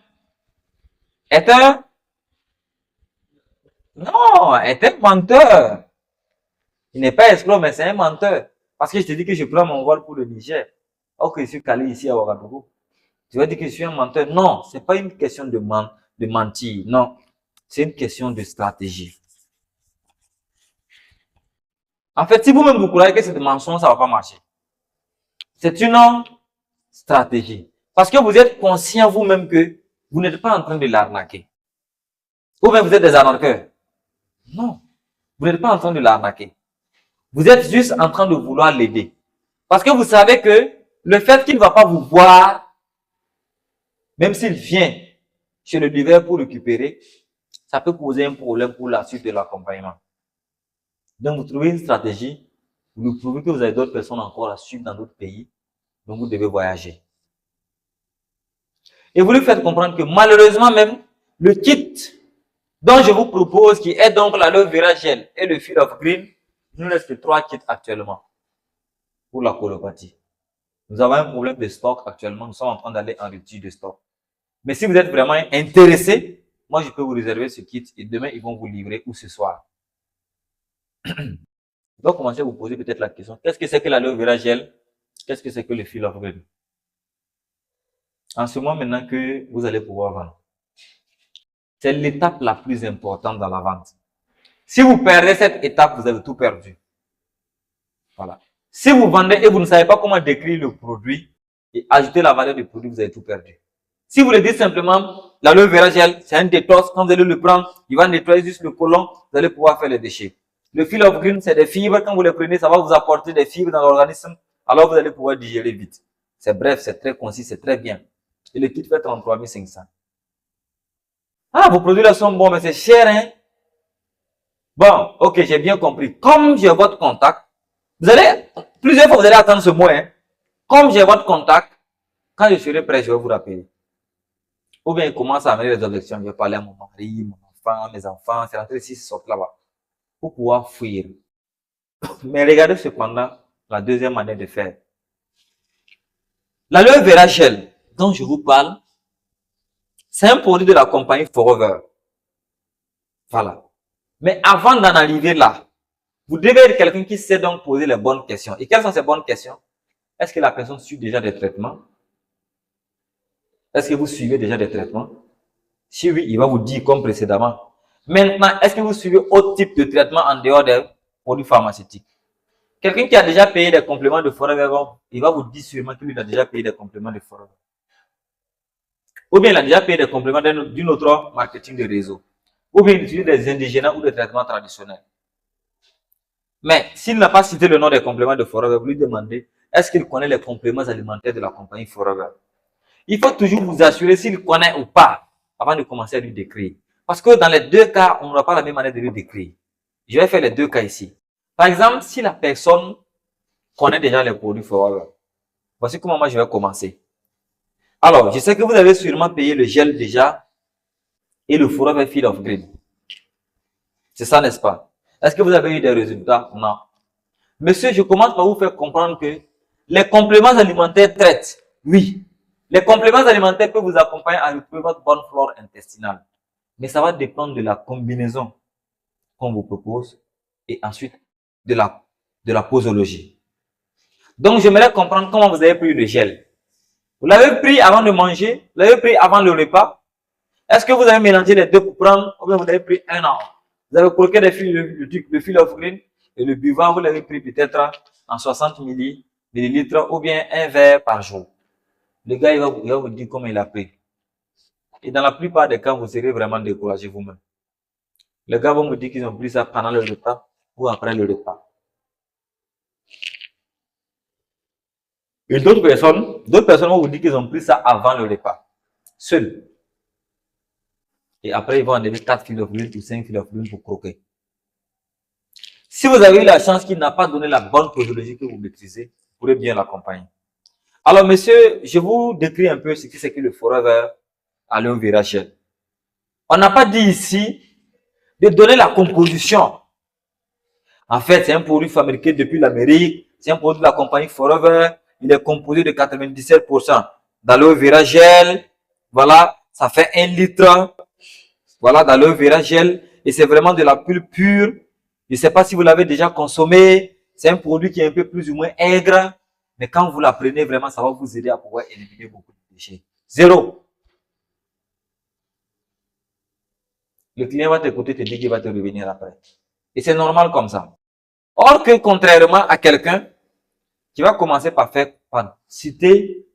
non, est un menteur. Il n'est pas escroc, mais c'est un menteur. Parce que je te dis que je prends mon vol pour le Niger. Or que je suis calé ici à Ouagadougou. Tu vas dire que je suis un menteur. Non, c'est pas une question de mentir. Non, c'est une question de stratégie. En fait, si vous-même vous croyez que c'est de mensonge, ça va pas marcher. C'est une stratégie. Parce que vous êtes conscient vous-même que vous n'êtes pas en train de l'arnaquer. Ou même vous êtes des arnaqueurs. Non, vous n'êtes pas en train de l'arnaquer. Vous êtes juste en train de vouloir l'aider. Parce que vous savez que le fait qu'il ne va pas vous voir, même s'il vient chez le livreur pour récupérer, ça peut poser un problème pour la suite de l'accompagnement. Donc, vous trouvez une stratégie, vous nous prouvez que vous avez d'autres personnes encore à suivre dans d'autres pays, donc vous devez voyager. Et vous lui faites comprendre que malheureusement même, le kit dont je vous propose, qui est donc l'aloe vera gel et le Field of Green, il nous reste que 3 kits actuellement pour la colopathie. Nous avons un problème de stock actuellement, nous sommes en train d'aller en rupture de stock. Mais si vous êtes vraiment intéressé, moi je peux vous réserver ce kit et demain ils vont vous livrer ou ce soir. Je dois commencer à vous poser peut-être la question, qu'est-ce que c'est que l'aloe vera gel? Qu'est-ce que c'est que le Field of Green? En ce moment maintenant que vous allez pouvoir vendre. C'est l'étape la plus importante dans la vente. Si vous perdez cette étape, vous avez tout perdu. Voilà. Si vous vendez et vous ne savez pas comment décrire le produit et ajouter la valeur du produit, vous avez tout perdu. Si vous le dites simplement, l'aloe vera gel, c'est un détox, quand vous allez le prendre, il va nettoyer juste le côlon, vous allez pouvoir faire les déchets. Le Field of Green, c'est des fibres, quand vous les prenez, ça va vous apporter des fibres dans l'organisme, alors vous allez pouvoir digérer vite. C'est bref, c'est très concis, c'est très bien. Et le kit fait 33 500. Ah, vos produits là sont bons, mais c'est cher, hein? Bon, ok, j'ai bien compris. Comme j'ai votre contact, vous allez, plusieurs fois vous allez attendre ce mois, hein? Comme j'ai votre contact, quand je serai prêt, je vais vous rappeler. Ou bien il commence à amener des objections. Je vais parler à mon mari, mon enfant, mes enfants, c'est rentré ici, c'est sorti là-bas. Pour pouvoir fuir. Mais regardez cependant la deuxième manière de faire. L'aloe vera gel dont je vous parle, c'est un produit de la compagnie Forever. Voilà. Mais avant d'en arriver là, vous devez être quelqu'un qui sait donc poser les bonnes questions. Et quelles sont ces bonnes questions? Est-ce que la personne suit déjà des traitements? Est-ce que vous suivez déjà des traitements? Si oui, il va vous dire comme précédemment. Maintenant, est-ce que vous suivez autre type de traitement en dehors des produits pharmaceutiques? Quelqu'un qui a déjà payé des compléments de Forever, il va vous dire sûrement qu'il a déjà payé des compléments de Forever. Ou bien il a déjà payé des compléments d'une autre marketing de réseau. Ou bien il utilise des indigénats ou des traitements traditionnels. Mais s'il n'a pas cité le nom des compléments de Forever, vous lui demandez, est-ce qu'il connaît les compléments alimentaires de la compagnie Forever? Il faut toujours vous assurer s'il connaît ou pas avant de commencer à lui décrire. Parce que dans les deux cas, on n'aura pas la même manière de lui décrire. Je vais faire les deux cas ici. Par exemple, si la personne connaît déjà les produits Forever, voici comment moi je vais commencer. Alors, je sais que vous avez sûrement payé le gel déjà et le Forever Field of Green. C'est ça, n'est-ce pas? Est-ce que vous avez eu des résultats? Non. Monsieur, je commence par vous faire comprendre que les compléments alimentaires traitent. Oui. Les compléments alimentaires peuvent vous accompagner à retrouver votre bonne flore intestinale. Mais ça va dépendre de la combinaison qu'on vous propose et ensuite de la posologie. Donc, j'aimerais comprendre comment vous avez pris le gel. Vous l'avez pris avant de manger? Vous l'avez pris avant le repas? Est-ce que vous avez mélangé les deux pour prendre? Ou bien vous avez pris un an? Vous avez croqué le Field of Green et le buvant, vous l'avez pris peut-être en 60 millilitres ou bien un verre par jour. Le gars, il va vous dire comment il a pris. Et dans la plupart des cas, vous serez vraiment découragé vous-même. Les gars vont me dire qu'ils ont pris ça pendant le repas ou après le repas. Et d'autres personnes vont vous dire qu'ils ont pris ça avant le repas. Seuls. Et après, ils vont enlever 4 Field of Green ou 5 Field of Green pour croquer. Si vous avez eu la chance qu'il n'a pas donné la bonne posologie que vous maîtrisez, vous pourrez bien l'accompagner. Alors, monsieur, je vous décris un peu ce que c'est que le Forever Aloe Vera Gel. On n'a pas dit ici de donner la composition. En fait, c'est un produit fabriqué depuis l'Amérique, C'est un produit de la compagnie Forever. Il est composé de 97% d'aloe vera gel. Voilà, ça fait 1 litre. Voilà, d'aloe vera gel. Et c'est vraiment de la pulpe pure. Je ne sais pas si vous l'avez déjà consommé. C'est un produit qui est un peu plus ou moins aigre. Mais quand vous la prenez, vraiment, ça va vous aider à pouvoir éliminer beaucoup de déchets. Zéro. Le client va t'écouter, te dire qu'il va te revenir après. Et c'est normal comme ça. Or que contrairement à quelqu'un qui va commencer par citer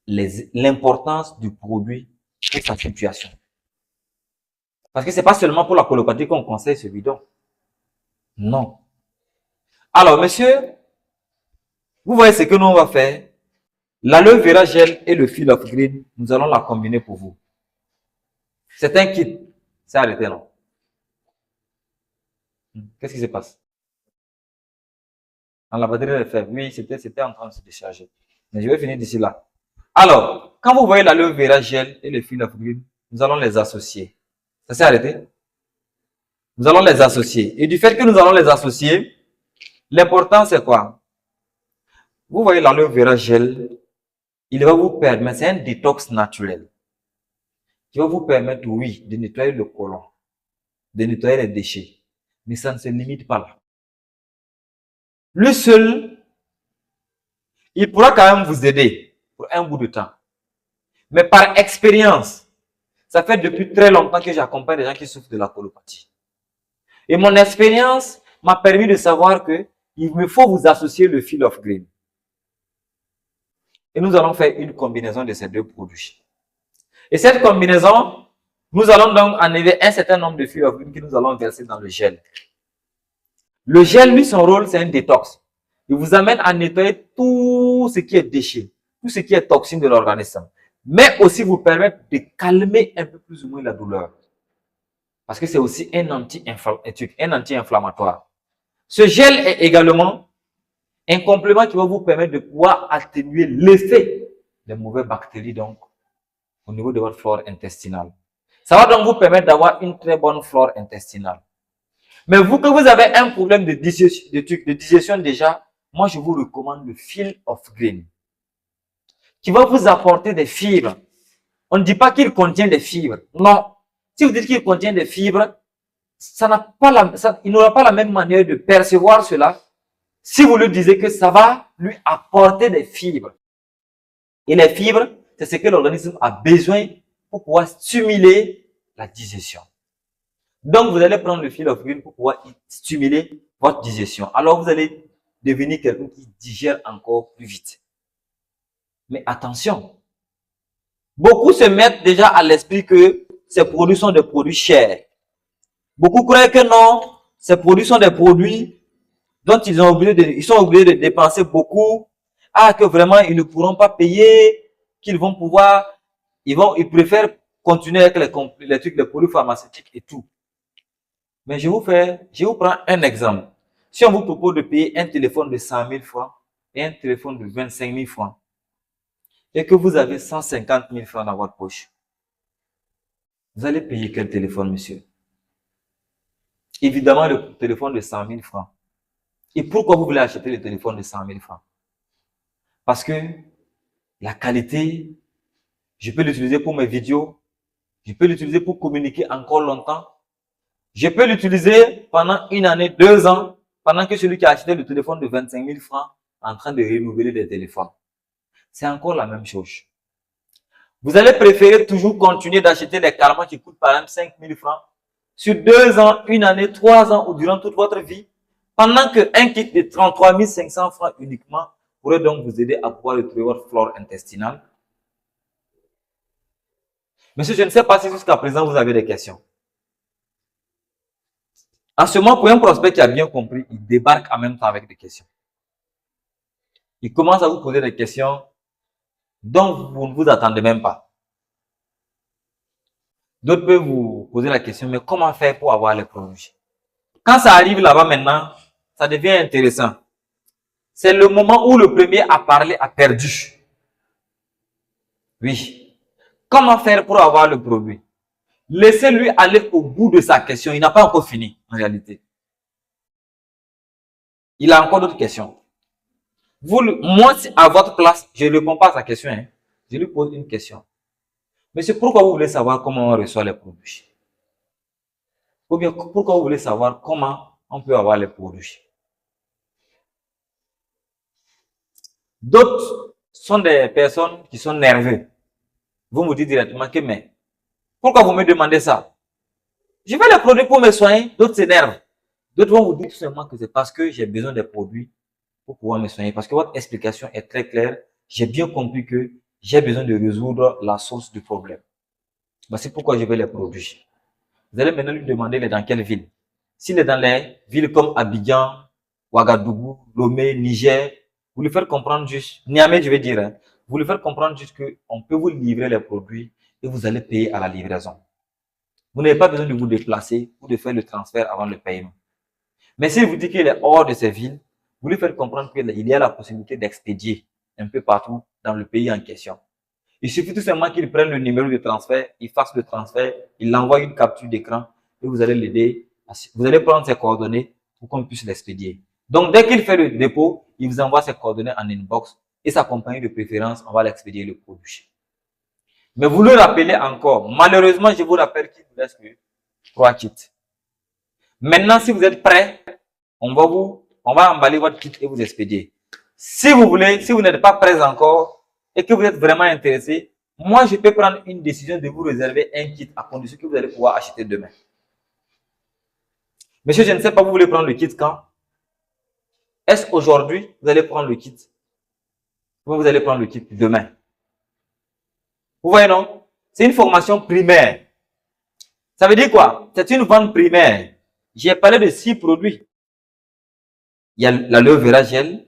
l'importance du produit pour sa situation. Parce que c'est pas seulement pour la colopathie qu'on conseille ce bidon. Non. Alors, monsieur, vous voyez ce que nous on va faire. L'aloe vera gel et le Fill of Green, nous allons la combiner pour vous. C'est un kit. C'est arrêté, non? Qu'est-ce qui se passe? La batterie est faible. Oui, c'était en train de se décharger. Mais je vais finir d'ici là. Alors, quand vous voyez l'aloe vera gel et le Fill of Green, nous allons les associer. Ça s'est arrêté? Nous allons les associer. Et du fait que nous allons les associer, l'important c'est quoi? Vous voyez l'aloe vera gel, il va vous permettre, c'est un détox naturel, qui va vous permettre, oui, de nettoyer le côlon, de nettoyer les déchets. Mais ça ne se limite pas là. Lui seul, il pourra quand même vous aider pour un bout de temps. Mais par expérience, ça fait depuis très longtemps que j'accompagne des gens qui souffrent de la colopathie. Et mon expérience m'a permis de savoir que il me faut vous associer le Fill of Green. Et nous allons faire une combinaison de ces deux produits. Et cette combinaison, nous allons donc enlever un certain nombre de Fill of Green que nous allons verser dans le gel. Le gel, lui, son rôle, c'est un détox. Il vous amène à nettoyer tout ce qui est déchet, tout ce qui est toxine de l'organisme. Mais aussi vous permettre de calmer un peu plus ou moins la douleur. Parce que c'est aussi un anti-inflammatoire. Ce gel est également un complément qui va vous permettre de pouvoir atténuer l'effet des mauvaises bactéries donc au niveau de votre flore intestinale. Ça va donc vous permettre d'avoir une très bonne flore intestinale. Mais vous que vous avez un problème de digestion déjà, moi je vous recommande le Fill of Green qui va vous apporter des fibres. On ne dit pas qu'il contient des fibres. Non. Si vous dites qu'il contient des fibres, il n'aura pas la même manière de percevoir cela si vous lui disiez que ça va lui apporter des fibres. Et les fibres, c'est ce que l'organisme a besoin pour pouvoir stimuler la digestion. Donc, vous allez prendre le Fill of Green pour pouvoir stimuler votre digestion. Alors, vous allez devenir quelqu'un qui digère encore plus vite. Mais attention, beaucoup se mettent déjà à l'esprit que ces produits sont des produits chers. Beaucoup croient que non, ces produits sont des produits dont ils sont obligés de dépenser beaucoup. Ah, que vraiment ils ne pourront pas payer, qu'ils vont pouvoir, ils préfèrent continuer avec les trucs, les produits pharmaceutiques et tout. Mais je vous prends un exemple. Si on vous propose de payer un téléphone de 100 000 francs et un téléphone de 25 000 francs, et que vous avez 150 000 francs dans votre poche, vous allez payer quel téléphone, monsieur? Évidemment, le téléphone de 100 000 francs. Et pourquoi vous voulez acheter le téléphone de 100 000 francs? Parce que la qualité, je peux l'utiliser pour mes vidéos, je peux l'utiliser pour communiquer encore longtemps, je peux l'utiliser pendant 1 année, 2 ans, pendant que celui qui a acheté le téléphone de 25 000 francs est en train de renouveler des téléphones. C'est encore la même chose. Vous allez préférer toujours continuer d'acheter les calmants qui coûtent par exemple 5 000 francs sur 2 ans, 1 année, 3 ans ou durant toute votre vie, pendant qu'un kit de 33 500 francs uniquement pourrait donc vous aider à pouvoir retrouver votre flore intestinale. Monsieur, je ne sais pas si jusqu'à présent vous avez des questions. En ce moment, pour un prospect qui a bien compris, il débarque en même temps avec des questions. Il commence à vous poser des questions dont vous ne vous attendez même pas. D'autres peuvent vous poser la question, mais comment faire pour avoir les produits? Quand ça arrive là-bas maintenant, ça devient intéressant. C'est le moment où le premier à parler a perdu. Oui. Comment faire pour avoir le produit? Laissez-lui aller au bout de sa question. Il n'a pas encore fini, en réalité. Il a encore d'autres questions. Moi, à votre place, je ne réponds pas à sa question. Hein. Je lui pose une question. Monsieur, pourquoi vous voulez savoir comment on reçoit les produits? Ou bien, pourquoi vous voulez savoir comment on peut avoir les produits? D'autres sont des personnes qui sont nerveuses. Vous me dites directement que, mais, pourquoi vous me demandez ça? Je vais les produits pour me soigner. D'autres s'énervent. D'autres vont vous dire tout simplement que c'est parce que j'ai besoin des produits pour pouvoir me soigner. Parce que votre explication est très claire. J'ai bien compris que j'ai besoin de résoudre la source du problème. C'est pourquoi je veux les produits. Vous allez maintenant lui demander il est dans quelle ville. S'il est dans les villes comme Abidjan, Ouagadougou, Lomé, Niger, vous lui faites comprendre juste, Niamey je vais dire, hein, vous lui faites comprendre juste qu'on peut vous livrer les produits et vous allez payer à la livraison. Vous n'avez pas besoin de vous déplacer ou de faire le transfert avant le paiement. Mais s'il vous dit qu'il est hors de ces villes, vous lui faites comprendre qu'il y a la possibilité d'expédier un peu partout dans le pays en question. Il suffit tout simplement qu'il prenne le numéro de transfert, il fasse le transfert, il envoie une capture d'écran et vous allez l'aider. Vous allez prendre ses coordonnées pour qu'on puisse l'expédier. Donc, dès qu'il fait le dépôt, il vous envoie ses coordonnées en inbox et sa compagnie de préférence, on va l'expédier le produit. Mais vous le rappelez encore, malheureusement, je vous rappelle qu'il vous laisse que 3 kits. Maintenant, si vous êtes prêt, on va emballer votre kit et vous expédier. Si vous voulez, si vous n'êtes pas prêt encore et que vous êtes vraiment intéressé, moi, je peux prendre une décision de vous réserver un kit à condition que vous allez pouvoir acheter demain. Monsieur, je ne sais pas, vous voulez prendre le kit quand? Est-ce aujourd'hui, vous allez prendre le kit? Ou vous allez prendre le kit demain? Vous voyez, non? C'est une formation primaire. Ça veut dire quoi? C'est une vente primaire. J'ai parlé de 6 produits. Il y a l'aloe vera gel,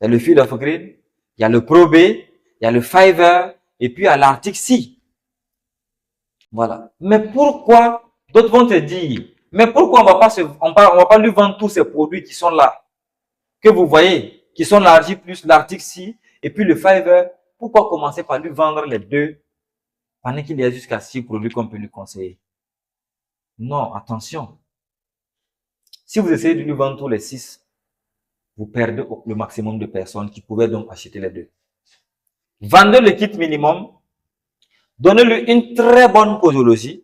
il y a le fil of green, il y a le Pro B, il y a le Fiverr, et puis il y a l'Arctic Sea. Voilà. Mais pourquoi, d'autres vont te dire, mais pourquoi on va pas lui vendre tous ces produits qui sont là, que vous voyez, qui sont l'Arctic plus l'Arctic Sea, et puis le Fiverr, pourquoi commencer par lui vendre les deux, pendant qu'il y a jusqu'à 6 produits qu'on peut lui conseiller? Non, attention. Si vous essayez de lui vendre tous les 6, vous perdez le maximum de personnes qui pouvaient donc acheter les deux. Vendez le kit minimum, donnez-lui une très bonne posologie,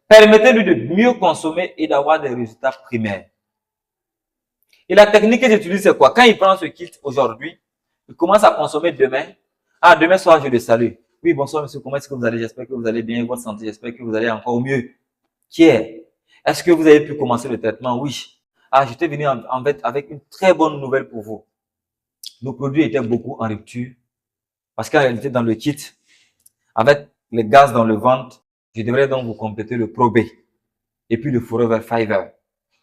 permettez-lui de mieux consommer et d'avoir des résultats primaires. Et la technique que j'utilise, c'est quoi? Quand il prend ce kit aujourd'hui, il commence à consommer demain. Ah, demain soir, je le salue. Oui, bonsoir monsieur, comment est-ce que vous allez? J'espère que vous allez bien, votre santé, j'espère que vous allez encore mieux. Qui est? Est-ce que vous avez pu commencer le traitement? Oui. Ah, j'étais venu en fait avec une très bonne nouvelle pour vous. Nos produits étaient beaucoup en rupture parce qu'en réalité, dans le kit, avec les gaz dans le ventre, je devrais donc vous compléter le Pro B et puis le Forever Fiverr.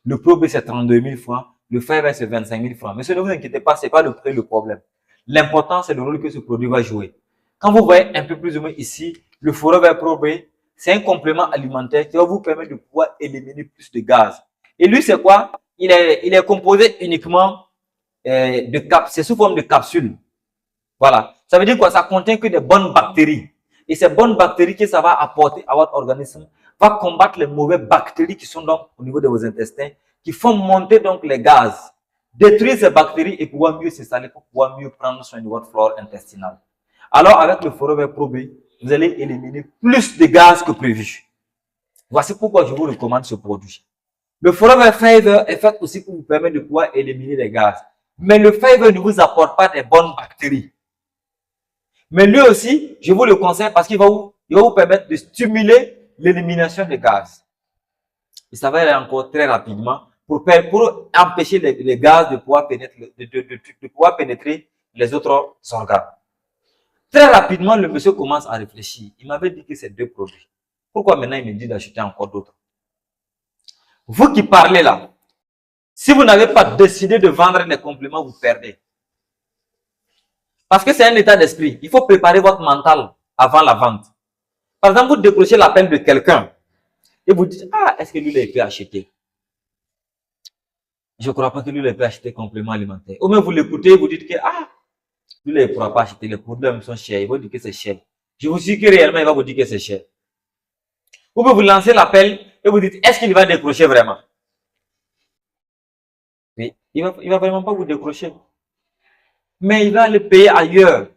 Le Pro B, c'est 32 000 francs. Le Fiverr, c'est 25 000 francs. Mais ne vous inquiétez pas, c'est pas le prix le problème. L'important, c'est le rôle que ce produit va jouer. Quand vous voyez un peu plus ou moins ici, le Forever Pro B, c'est un complément alimentaire qui va vous permettre de pouvoir éliminer plus de gaz. Et lui, c'est quoi? Il est composé uniquement c'est sous forme de capsules. Voilà. Ça veut dire quoi? Ça contient que des bonnes bactéries. Et ces bonnes bactéries que ça va apporter à votre organisme va combattre les mauvaises bactéries qui sont donc au niveau de vos intestins, qui font monter donc les gaz. Détruire ces bactéries et pouvoir mieux s'installer pour pouvoir mieux prendre soin de votre flore intestinale. Alors, avec le Forever Pro B, vous allez éliminer plus de gaz que prévu. Voici pourquoi je vous recommande ce produit. Le Forever Fiverr est fait aussi pour vous permettre de pouvoir éliminer les gaz. Mais le Fiverr ne vous apporte pas des bonnes bactéries. Mais lui aussi, je vous le conseille parce qu'il va vous permettre de stimuler l'élimination des gaz. Et ça va aller encore très rapidement pour empêcher les gaz de pouvoir pénétrer les autres organes. Très rapidement, le monsieur commence à réfléchir. Il m'avait dit que c'est 2 produits. Pourquoi maintenant il me dit d'acheter encore d'autres? Vous qui parlez là, si vous n'avez pas décidé de vendre les compléments, vous perdez. Parce que c'est un état d'esprit. Il faut préparer votre mental avant la vente. Par exemple, vous décrochez l'appel de quelqu'un et vous dites, ah, est-ce que lui, il peut acheter? Je ne crois pas que lui, il peut acheter complément alimentaire. Ou même vous l'écoutez, vous dites que, ah, lui, il ne pourra pas acheter. Les produits sont chers. Il va dire que c'est cher. Je vous dis que réellement, il va vous dire que c'est cher. Vous pouvez vous lancer l'appel et vous dites, est-ce qu'il va décrocher vraiment? Oui, il va vraiment pas vous décrocher. mais il va aller payer ailleurs.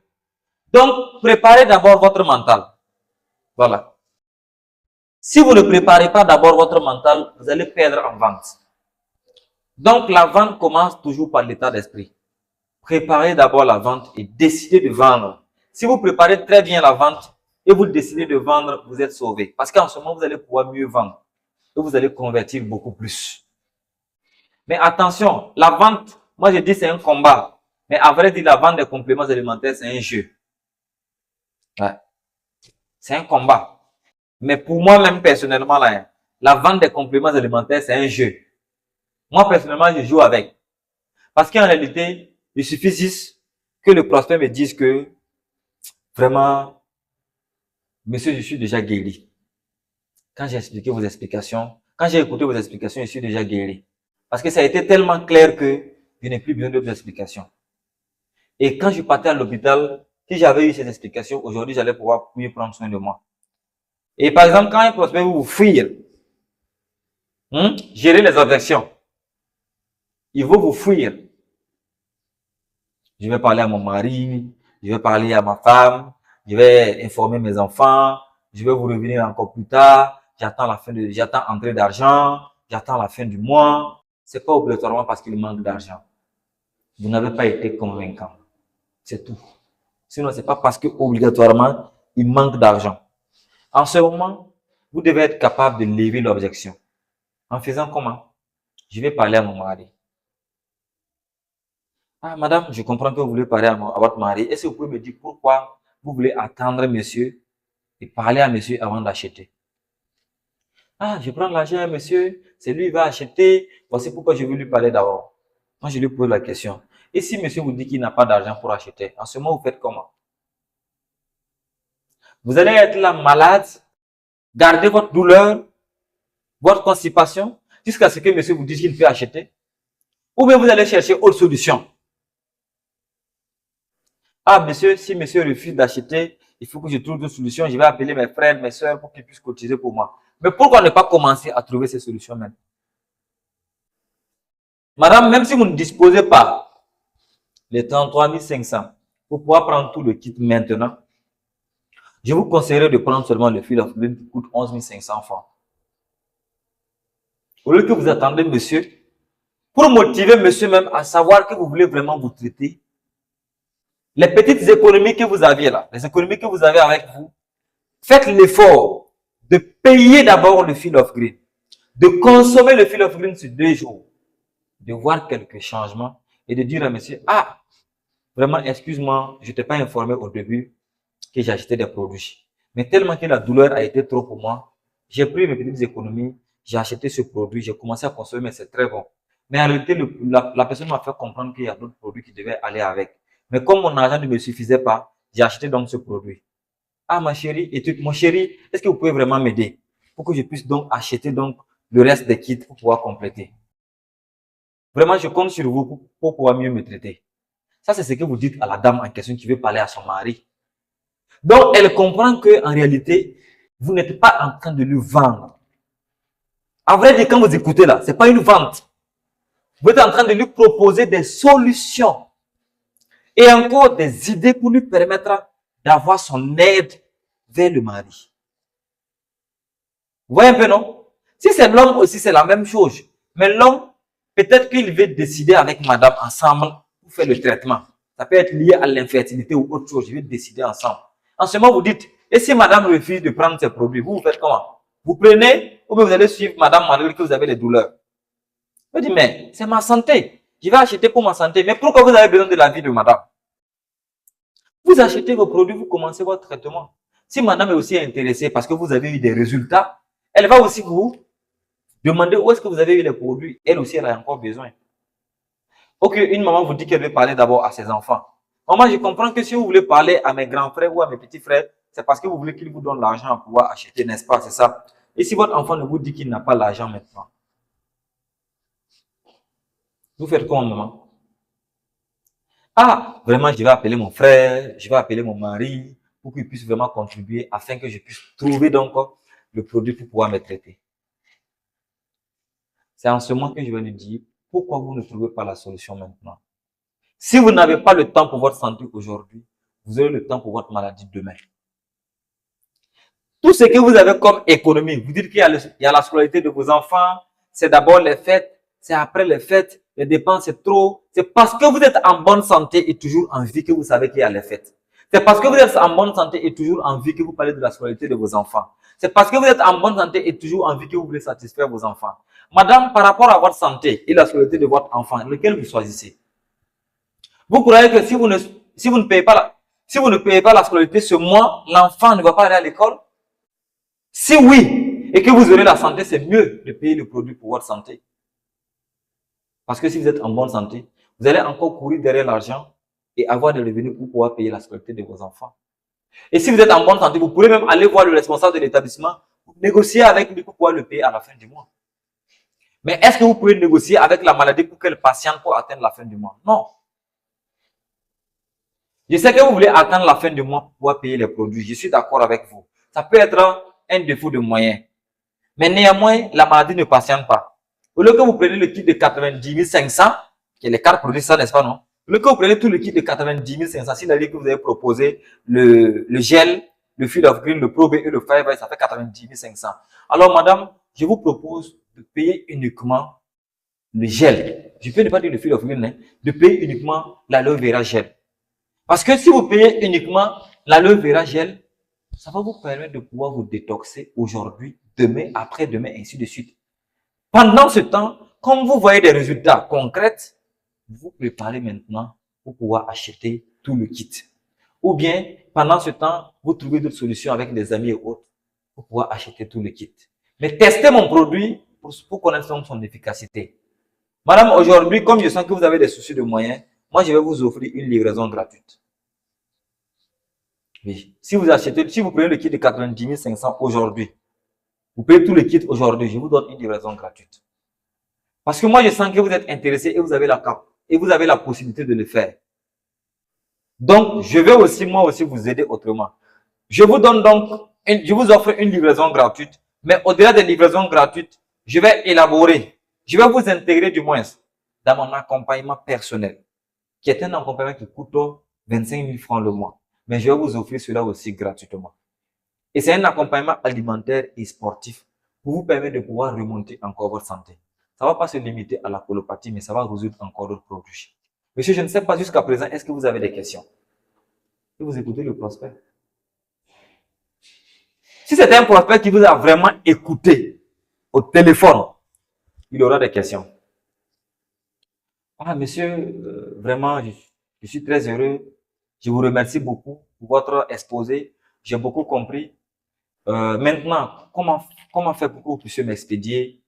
Donc, préparez d'abord votre mental. Voilà. Si vous ne préparez pas d'abord votre mental, vous allez perdre en vente. Donc, la vente commence toujours par l'état d'esprit. Préparez d'abord la vente et décidez de vendre. Si vous préparez très bien la vente et vous décidez de vendre, vous êtes sauvé. Parce qu'en ce moment, vous allez pouvoir mieux vendre et vous allez convertir beaucoup plus. Mais attention, la vente, moi je dis c'est un combat. Mais à vrai dire, la vente des compléments alimentaires, c'est un jeu. Ouais. C'est un combat. Mais pour moi-même, personnellement, là, la vente des compléments alimentaires, c'est un jeu. Moi, personnellement, je joue avec. Parce qu'en réalité, il suffit juste que le prospect me dise que vraiment, monsieur, je suis déjà guéri. Quand j'ai expliqué vos explications, quand j'ai écouté vos explications, je suis déjà guéri. Parce que ça a été tellement clair que je n'ai plus besoin d'autres explications. Et quand je partais à l'hôpital, si j'avais eu ces explications, aujourd'hui, j'allais pouvoir mieux prendre soin de moi. Et par exemple, quand un prospect veut vous fuir, gérer les objections, il veut vous fuir. Je vais parler à mon mari, je vais parler à ma femme, je vais informer mes enfants, je vais vous revenir encore plus tard, j'attends entrée d'argent, j'attends la fin du mois. C'est pas obligatoirement parce qu'il manque d'argent. Vous n'avez pas été convaincant. C'est tout. Sinon, c'est pas parce que obligatoirement il manque d'argent. En ce moment, vous devez être capable de lever l'objection. En faisant comment? Je vais parler à mon mari. Ah, madame, je comprends que vous voulez parler à votre mari. Est-ce que vous pouvez me dire pourquoi vous voulez attendre monsieur et parler à monsieur avant d'acheter? Ah, je prends l'argent à monsieur, c'est lui qui va acheter. Voici pourquoi je veux lui parler d'abord. Moi, je lui pose la question. Et si monsieur vous dit qu'il n'a pas d'argent pour acheter, en ce moment, vous faites comment? Vous allez être là malade, garder votre douleur, votre constipation, jusqu'à ce que monsieur vous dise qu'il peut acheter. Ou bien vous allez chercher autre solution. Ah, monsieur, si monsieur refuse d'acheter, il faut que je trouve une solution. Je vais appeler mes frères, mes soeurs pour qu'ils puissent cotiser pour moi. Mais pourquoi ne pas commencer à trouver ces solutions même? Madame, même si vous ne disposez pas les 33 500 pour pouvoir prendre tout le kit maintenant, je vous conseillerais de prendre seulement le fil of green qui coûte 11 500 francs. Au lieu que vous attendez monsieur, pour motiver monsieur même à savoir que vous voulez vraiment vous traiter, les petites économies que vous aviez là, les économies que vous avez avec vous, faites l'effort de payer d'abord le fil of green, de consommer le fil of green sur 2 jours, de voir quelques changements et de dire à monsieur, ah, vraiment, excuse-moi, je t'ai pas informé au début que j'ai acheté des produits. Mais tellement que la douleur a été trop pour moi, j'ai pris mes petites économies, j'ai acheté ce produit, j'ai commencé à consommer, mais c'est très bon. Mais en réalité, la personne m'a fait comprendre qu'il y a d'autres produits qui devaient aller avec. Mais comme mon argent ne me suffisait pas, j'ai acheté donc ce produit. Ah, ma chérie, et mon chéri, est-ce que vous pouvez vraiment m'aider pour que je puisse donc acheter donc le reste des kits pour pouvoir compléter? Vraiment, je compte sur vous pour pouvoir mieux me traiter. Ça, c'est ce que vous dites à la dame en question qui veut parler à son mari. Donc, elle comprend que en réalité, vous n'êtes pas en train de lui vendre. En vrai dire, quand vous écoutez là, c'est pas une vente. Vous êtes en train de lui proposer des solutions et encore des idées pour lui permettre d'avoir son aide vers le mari. Vous voyez un peu, non? Si c'est l'homme aussi, c'est la même chose. Mais l'homme, peut-être qu'il veut décider avec madame ensemble pour faire le traitement. Ça peut être lié à l'infertilité ou autre chose. Je vais décider ensemble. En ce moment, vous dites, et si madame refuse de prendre ses produits, vous faites comment? Vous prenez, ou bien vous allez suivre madame malgré que vous avez des douleurs. Je dis, mais c'est ma santé. Je vais acheter pour ma santé. Mais pourquoi vous avez besoin de la vie de madame? Vous achetez vos produits, vous commencez votre traitement. Si madame est aussi intéressée parce que vous avez eu des résultats, elle va aussi vous demander où est-ce que vous avez eu les produits. Elle aussi, elle a encore besoin. Ok, une maman vous dit qu'elle veut parler d'abord à ses enfants. Moi, je comprends que si vous voulez parler à mes grands frères ou à mes petits frères, c'est parce que vous voulez qu'ils vous donnent l'argent pour pouvoir acheter, n'est-ce pas? C'est ça. Et si votre enfant ne vous dit qu'il n'a pas l'argent maintenant, vous faites quoi, maman? Ah, vraiment, je vais appeler mon frère, je vais appeler mon mari pour qu'il puisse vraiment contribuer afin que je puisse trouver donc le produit pour pouvoir me traiter. C'est en ce moment que je vais lui dire pourquoi vous ne trouvez pas la solution maintenant. Si vous n'avez pas le temps pour votre santé aujourd'hui, vous aurez le temps pour votre maladie demain. Tout ce que vous avez comme économie, vous dites qu'il y a la scolarité de vos enfants, c'est d'abord les fêtes, c'est après les fêtes, les dépenses c'est trop. C'est parce que vous êtes en bonne santé et toujours en vie que vous savez qu'il y a les fêtes. C'est parce que vous êtes en bonne santé et toujours en vie que vous parlez de la scolarité de vos enfants. C'est parce que vous êtes en bonne santé et toujours en vie que vous voulez satisfaire vos enfants. Madame, par rapport à votre santé et la scolarité de votre enfant, lequel vous choisissez? Vous croyez que si vous ne payez pas la scolarité ce mois, l'enfant ne va pas aller à l'école? Si oui, et que vous aurez la santé, c'est mieux de payer le produit pour votre santé. Parce que si vous êtes en bonne santé, vous allez encore courir derrière l'argent et avoir des revenus pour pouvoir payer la scolarité de vos enfants. Et si vous êtes en bonne santé, vous pourrez même aller voir le responsable de l'établissement, négocier avec lui pour pouvoir le payer à la fin du mois. Mais est-ce que vous pouvez négocier avec la maladie pour qu'elle patiente pour atteindre la fin du mois? Non. Je sais que vous voulez atteindre la fin du mois pour pouvoir payer les produits. Je suis d'accord avec vous. Ça peut être un défaut de moyens. Mais néanmoins, la maladie ne patiente pas. Au lieu que vous preniez le kit de 90 500, qui est les 4 produits, ça n'est-ce pas, non? Au lieu que vous preniez tout le kit de 90 500, c'est-à-dire que vous avez proposé le gel, le Field of Green, le Pro B et le Fiber, ça fait 90 500. Alors, madame, je vous propose de payer uniquement le gel. Je peux ne pas dire le Field of Green, hein, de payer uniquement l'aloe vera gel. Parce que si vous payez uniquement l'aloe vera gel, ça va vous permettre de pouvoir vous détoxer aujourd'hui, demain, après-demain, ainsi de suite. Pendant ce temps, comme vous voyez des résultats concrets, vous préparez maintenant pour pouvoir acheter tout le kit. Ou bien, pendant ce temps, vous trouvez d'autres solutions avec des amis et autres pour pouvoir acheter tout le kit. Mais testez mon produit pour connaître son efficacité. Madame, aujourd'hui, comme je sens que vous avez des soucis de moyens, moi, je vais vous offrir une livraison gratuite. Oui. Si vous prenez le kit de 90 500 aujourd'hui, vous payez tout le kit aujourd'hui, je vous donne une livraison gratuite. Parce que moi, je sens que vous êtes intéressé et vous avez la possibilité de le faire. Donc, je vais aussi, moi aussi, vous aider autrement. Je vous offre une livraison gratuite, mais au-delà des livraisons gratuites, je vais vous intégrer du moins dans mon accompagnement personnel, qui est un accompagnement qui coûte 25 000 francs le mois. Mais je vais vous offrir cela aussi gratuitement. Et c'est un accompagnement alimentaire et sportif pour vous permettre de pouvoir remonter encore votre santé. Ça ne va pas se limiter à la colopathie, mais ça va résoudre encore d'autres produits. Monsieur, je ne sais pas jusqu'à présent, est-ce que vous avez des questions? Et vous écoutez le prospect. Si c'est un prospect qui vous a vraiment écouté au téléphone, il aura des questions. Ah, monsieur, vraiment, je suis très heureux. Je vous remercie beaucoup pour votre exposé. J'ai beaucoup compris. Maintenant, comment faire pour que vous puissiez m'expédier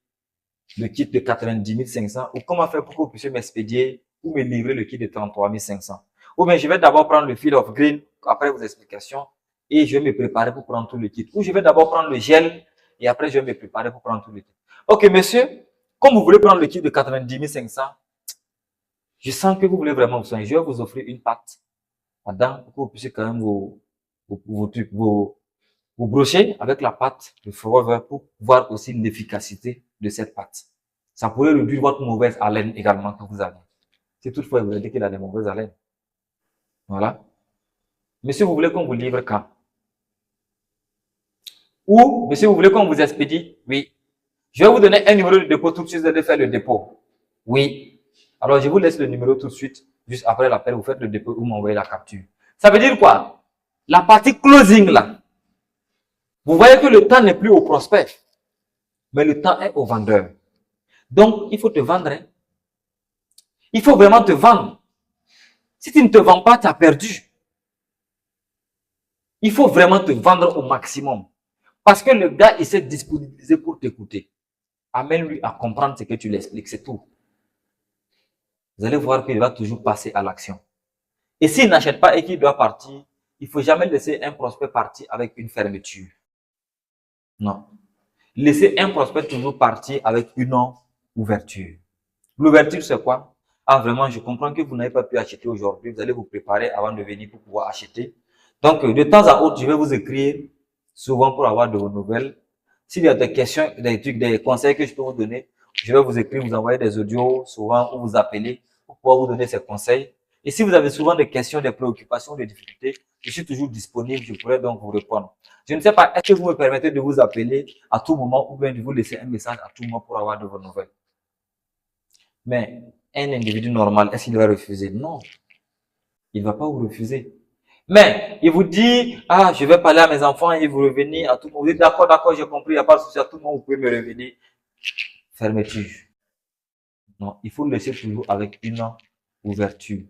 le kit de 90 500 ou comment faire pour que vous puissiez m'expédier ou me livrer le kit de 33 500? Ou bien je vais d'abord prendre le Field of Green après vos explications et je vais me préparer pour prendre tout le kit. Ou je vais d'abord prendre le gel et après je vais me préparer pour prendre tout le kit. Ok, monsieur, comme vous voulez prendre le kit de 90 500, je sens que vous voulez vraiment vous soigner. Je vais vous offrir une pâte là-dedans pour que vous puissiez quand même vous brochez avec la pâte de Forever pour voir aussi l'efficacité de cette pâte. Ça pourrait réduire votre mauvaise haleine également que vous avez. Si toutefois vous avez dit qu'il a des mauvaises haleines. Voilà. Monsieur, vous voulez qu'on vous livre quand? Ou, monsieur, vous voulez qu'on vous expédie? Oui. Je vais vous donner un numéro de dépôt tout de suite, vous allez faire le dépôt. Oui. Alors, je vous laisse le numéro tout de suite. Juste après l'appel, vous faites le dépôt ou vous m'envoyez la capture. Ça veut dire quoi? La partie closing là. Vous voyez que le temps n'est plus au prospect, mais le temps est au vendeur. Donc, il faut te vendre. Hein. Il faut vraiment te vendre. Si tu ne te vends pas, tu as perdu. Il faut vraiment te vendre au maximum. Parce que le gars, il s'est disponibilisé pour t'écouter. Amène-lui à comprendre ce que tu l'expliques, c'est tout. Vous allez voir qu'il va toujours passer à l'action. Et s'il n'achète pas et qu'il doit partir, il ne faut jamais laisser un prospect partir avec une fermeture. Non. Laissez un prospect toujours partir avec une ouverture. L'ouverture, c'est quoi? Ah, vraiment, je comprends que vous n'avez pas pu acheter aujourd'hui. Vous allez vous préparer avant de venir pour pouvoir acheter. Donc, de temps à autre, je vais vous écrire souvent pour avoir de vos nouvelles. S'il y a des questions, des trucs, des conseils que je peux vous donner, je vais vous écrire, vous envoyer des audios souvent ou vous appeler pour pouvoir vous donner ces conseils. Et si vous avez souvent des questions, des préoccupations, des difficultés, je suis toujours disponible, je pourrais donc vous répondre. Je ne sais pas, est-ce que vous me permettez de vous appeler à tout moment ou bien de vous laisser un message à tout moment pour avoir de vos nouvelles? Mais un individu normal, est-ce qu'il va refuser? Non, il ne va pas vous refuser. Mais il vous dit, ah, je vais parler à mes enfants et vous revenez à tout moment. Vous dites, d'accord, d'accord, j'ai compris, il n'y a pas de souci, à tout moment, vous pouvez me revenir. Fermeture. Non, il faut le laisser toujours avec une ouverture.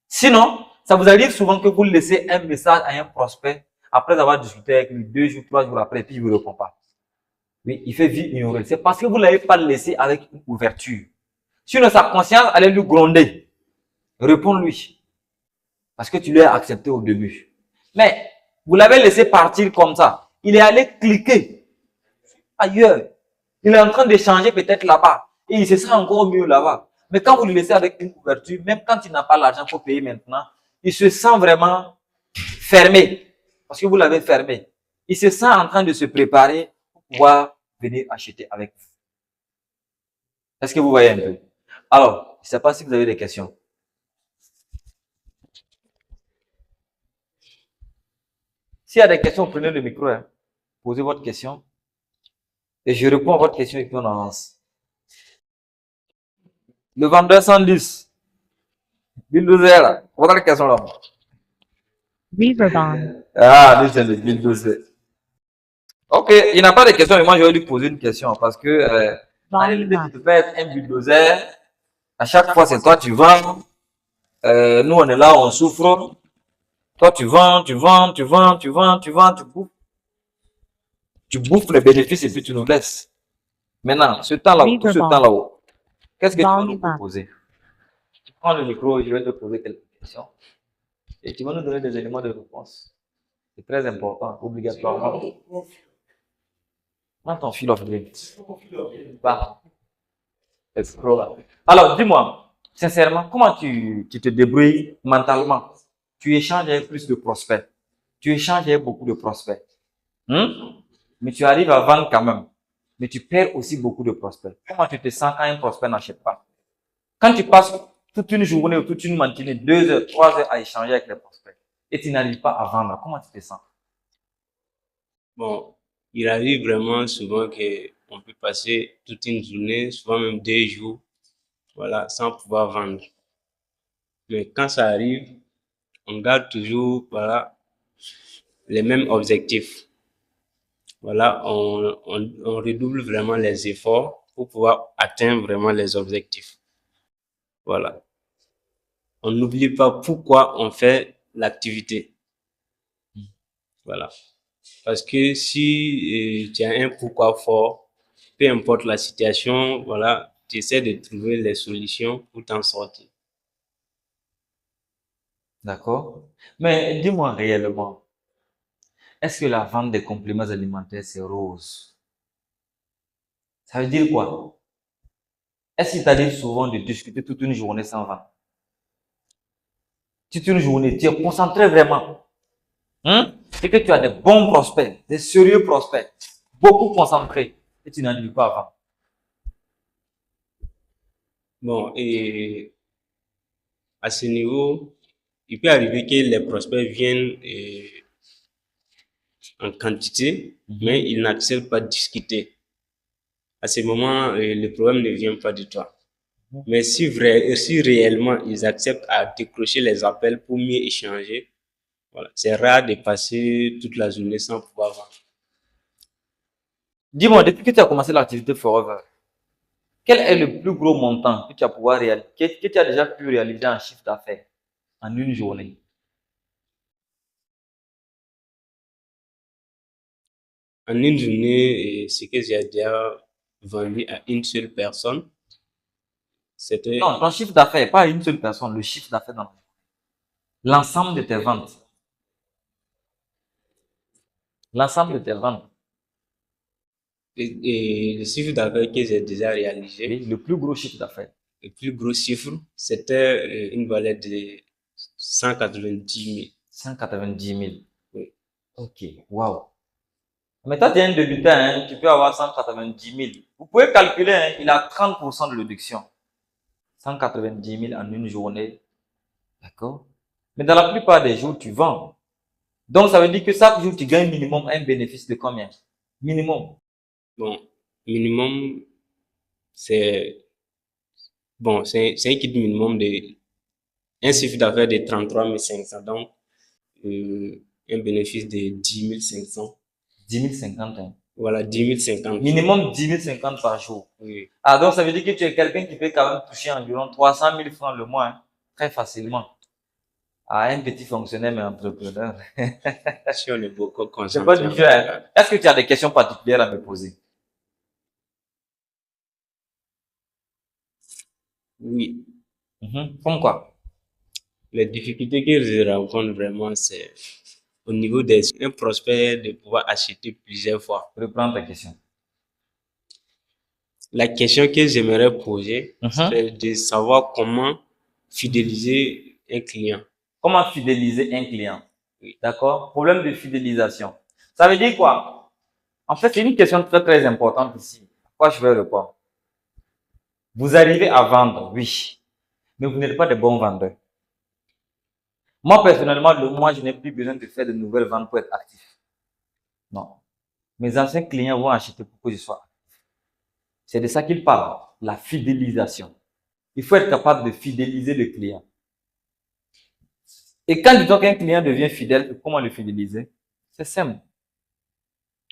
Sinon, ça vous arrive souvent que vous laissez un message à un prospect après avoir discuté avec lui 2 jours, 3 jours après, puis il ne vous répond pas. Oui, il fait vite ignorer. C'est parce que vous ne l'avez pas laissé avec une ouverture. Sinon, sa conscience allait lui gronder. Réponds-lui. Parce que tu l'as accepté au début. Mais, vous l'avez laissé partir comme ça. Il est allé cliquer ailleurs. Il est en train d'échanger peut-être là-bas. Et il se sent encore mieux là-bas. Mais quand vous le laissez avec une couverture, même quand il n'a pas l'argent pour payer maintenant, il se sent vraiment fermé. Parce que vous l'avez fermé. Il se sent en train de se préparer pour pouvoir venir acheter avec vous. Est-ce que vous voyez un peu? Alors, je ne sais pas si vous avez des questions. S'il y a des questions, prenez le micro. Hein. Posez votre question. Et je réponds à votre question et puis on avance. Le vendeur 110. Bulldozer là. Votre question là. Riverbond. Ah, lui c'est le bulldozer. Ok, il n'a pas de questions, mais moi je vais lui poser une question parce que en réalité, tu peux être un bulldozer. À chaque fois, c'est toi tu vends. Nous on est là, on souffre. Toi tu vends, tu vends, tu vends, tu vends, tu vends, tu bouffes. Tu bouffes les bénéfices et puis tu nous laisses. Maintenant, ce temps-là, tout ce temps-là-haut, qu'est-ce que tu vas nous proposer? Tu prends le micro, je vais te poser quelques questions. Et tu vas nous donner des éléments de réponse. C'est très important, obligatoirement. Prends ton fil of dreams. Bah. Alors, dis-moi, sincèrement, comment tu te débrouilles mentalement? Tu échanges avec plus de prospects. Tu échanges avec beaucoup de prospects. Mais tu arrives à vendre quand même. Mais tu perds aussi beaucoup de prospects. Comment tu te sens quand un prospect n'achète pas? Quand tu passes toute une journée ou toute une matinée, 2 heures, 3 heures à échanger avec les prospects et tu n'arrives pas à vendre, comment tu te sens? Bon, il arrive vraiment souvent qu'on peut passer toute une journée, souvent même 2 jours, voilà, sans pouvoir vendre. Mais quand ça arrive, on garde toujours, voilà, les mêmes objectifs. Voilà, on redouble vraiment les efforts pour pouvoir atteindre vraiment les objectifs. Voilà. On n'oublie pas pourquoi on fait l'activité. Voilà. Parce que si tu as un pourquoi fort, peu importe la situation, voilà, tu essaies de trouver les solutions pour t'en sortir. D'accord? Mais dis-moi réellement, est-ce que la vente des compléments alimentaires, c'est rose? Ça veut dire quoi? Est-ce qu'il t'arrive souvent de discuter toute une journée sans vendre? Toute une journée, tu es concentré vraiment. Et que tu as des bons prospects, des sérieux prospects, beaucoup concentrés, et tu n'arrives pas à vendre. Bon, et à ce niveau, il peut arriver que les prospects viennent en quantité, mais ils n'acceptent pas de discuter. À ce moment, le problème ne vient pas de toi. Mais si réellement ils acceptent à décrocher les appels pour mieux échanger, voilà, c'est rare de passer toute la journée sans pouvoir vendre. Dis-moi, depuis que tu as commencé l'activité Forever, quel est le plus gros montant que tu as pouvoir réaliser, que tu as déjà pu réaliser en chiffre d'affaires en une journée? En une journée, ce que j'ai déjà vendu à une seule personne, c'était... Non, ton chiffre d'affaires, pas une seule personne, le chiffre d'affaires dans l'ensemble de tes ventes. L'ensemble de tes ventes. Et le chiffre d'affaires que j'ai déjà réalisé, Oui, le plus gros chiffre d'affaires. le plus gros chiffre, c'était une valeur de 190 000. 190 000. Oui. Ok, waouh. Mais toi, tu es un débutant, hein, tu peux avoir 190 000. Vous pouvez calculer, hein, il a 30% de réduction. 190 000 en une journée. D'accord? Mais dans la plupart des jours, tu vends. Donc, ça veut dire que chaque jour, tu gagnes minimum un bénéfice de combien? Minimum. Bon, minimum, c'est bon, c'est un kit minimum de un chiffre d'affaires de 33 500, donc un bénéfice de 10 500. 10 050, hein. Voilà, 10 050. Minimum 10 050 par jour. Oui. Ah, donc ça veut dire que tu es quelqu'un qui peut quand même toucher environ 300 000 francs le mois, hein, très facilement. À un petit fonctionnaire, mais entrepreneur. Si on est beaucoup C'est pas concentré. du jeu, hein. Est-ce que tu as des questions particulières à me poser? Oui. Comme quoi? Les difficultés que je rencontre vraiment, c'est au niveau des un prospect de pouvoir acheter plusieurs fois. Reprends ta question. La question que j'aimerais poser, c'est de savoir comment fidéliser un client. Comment fidéliser un client? Oui. D'accord? Problème de fidélisation. Ça veut dire quoi? En fait, c'est une question très, très importante ici. Pourquoi je vais répondre? Vous arrivez à vendre, oui. Mais vous n'êtes pas de bons vendeurs. Moi, personnellement, moi, je n'ai plus besoin de faire de nouvelles ventes pour être actif. Non. Mes anciens clients vont acheter pour que je sois actif. C'est de ça qu'ils parlent. La fidélisation. Il faut être capable de fidéliser le client. Et quand disons qu'un client devient fidèle, comment le fidéliser? C'est simple.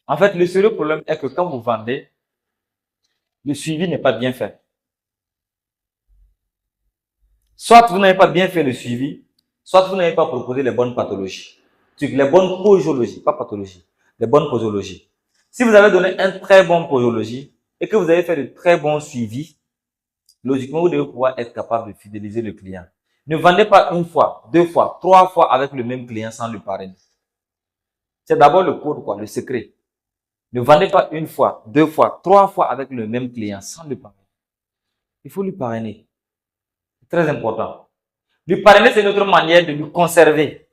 En fait, le seul problème est que quand vous vendez, le suivi n'est pas bien fait. Soit vous n'avez pas bien fait le suivi, soit vous n'avez pas proposé les bonnes pathologies. Les bonnes posologies, pas pathologies, les bonnes posologies. Si vous avez donné un très bon posologie et que vous avez fait de très bons suivis, logiquement, vous devez pouvoir être capable de fidéliser le client. Ne vendez pas une fois, deux fois, trois fois avec le même client sans le parrainer. C'est d'abord le code, quoi, le secret. Ne vendez pas une fois, deux fois, trois fois avec le même client sans le parrainer. Il faut lui parrainer. C'est très important. Lui parrainer, c'est notre manière de lui conserver,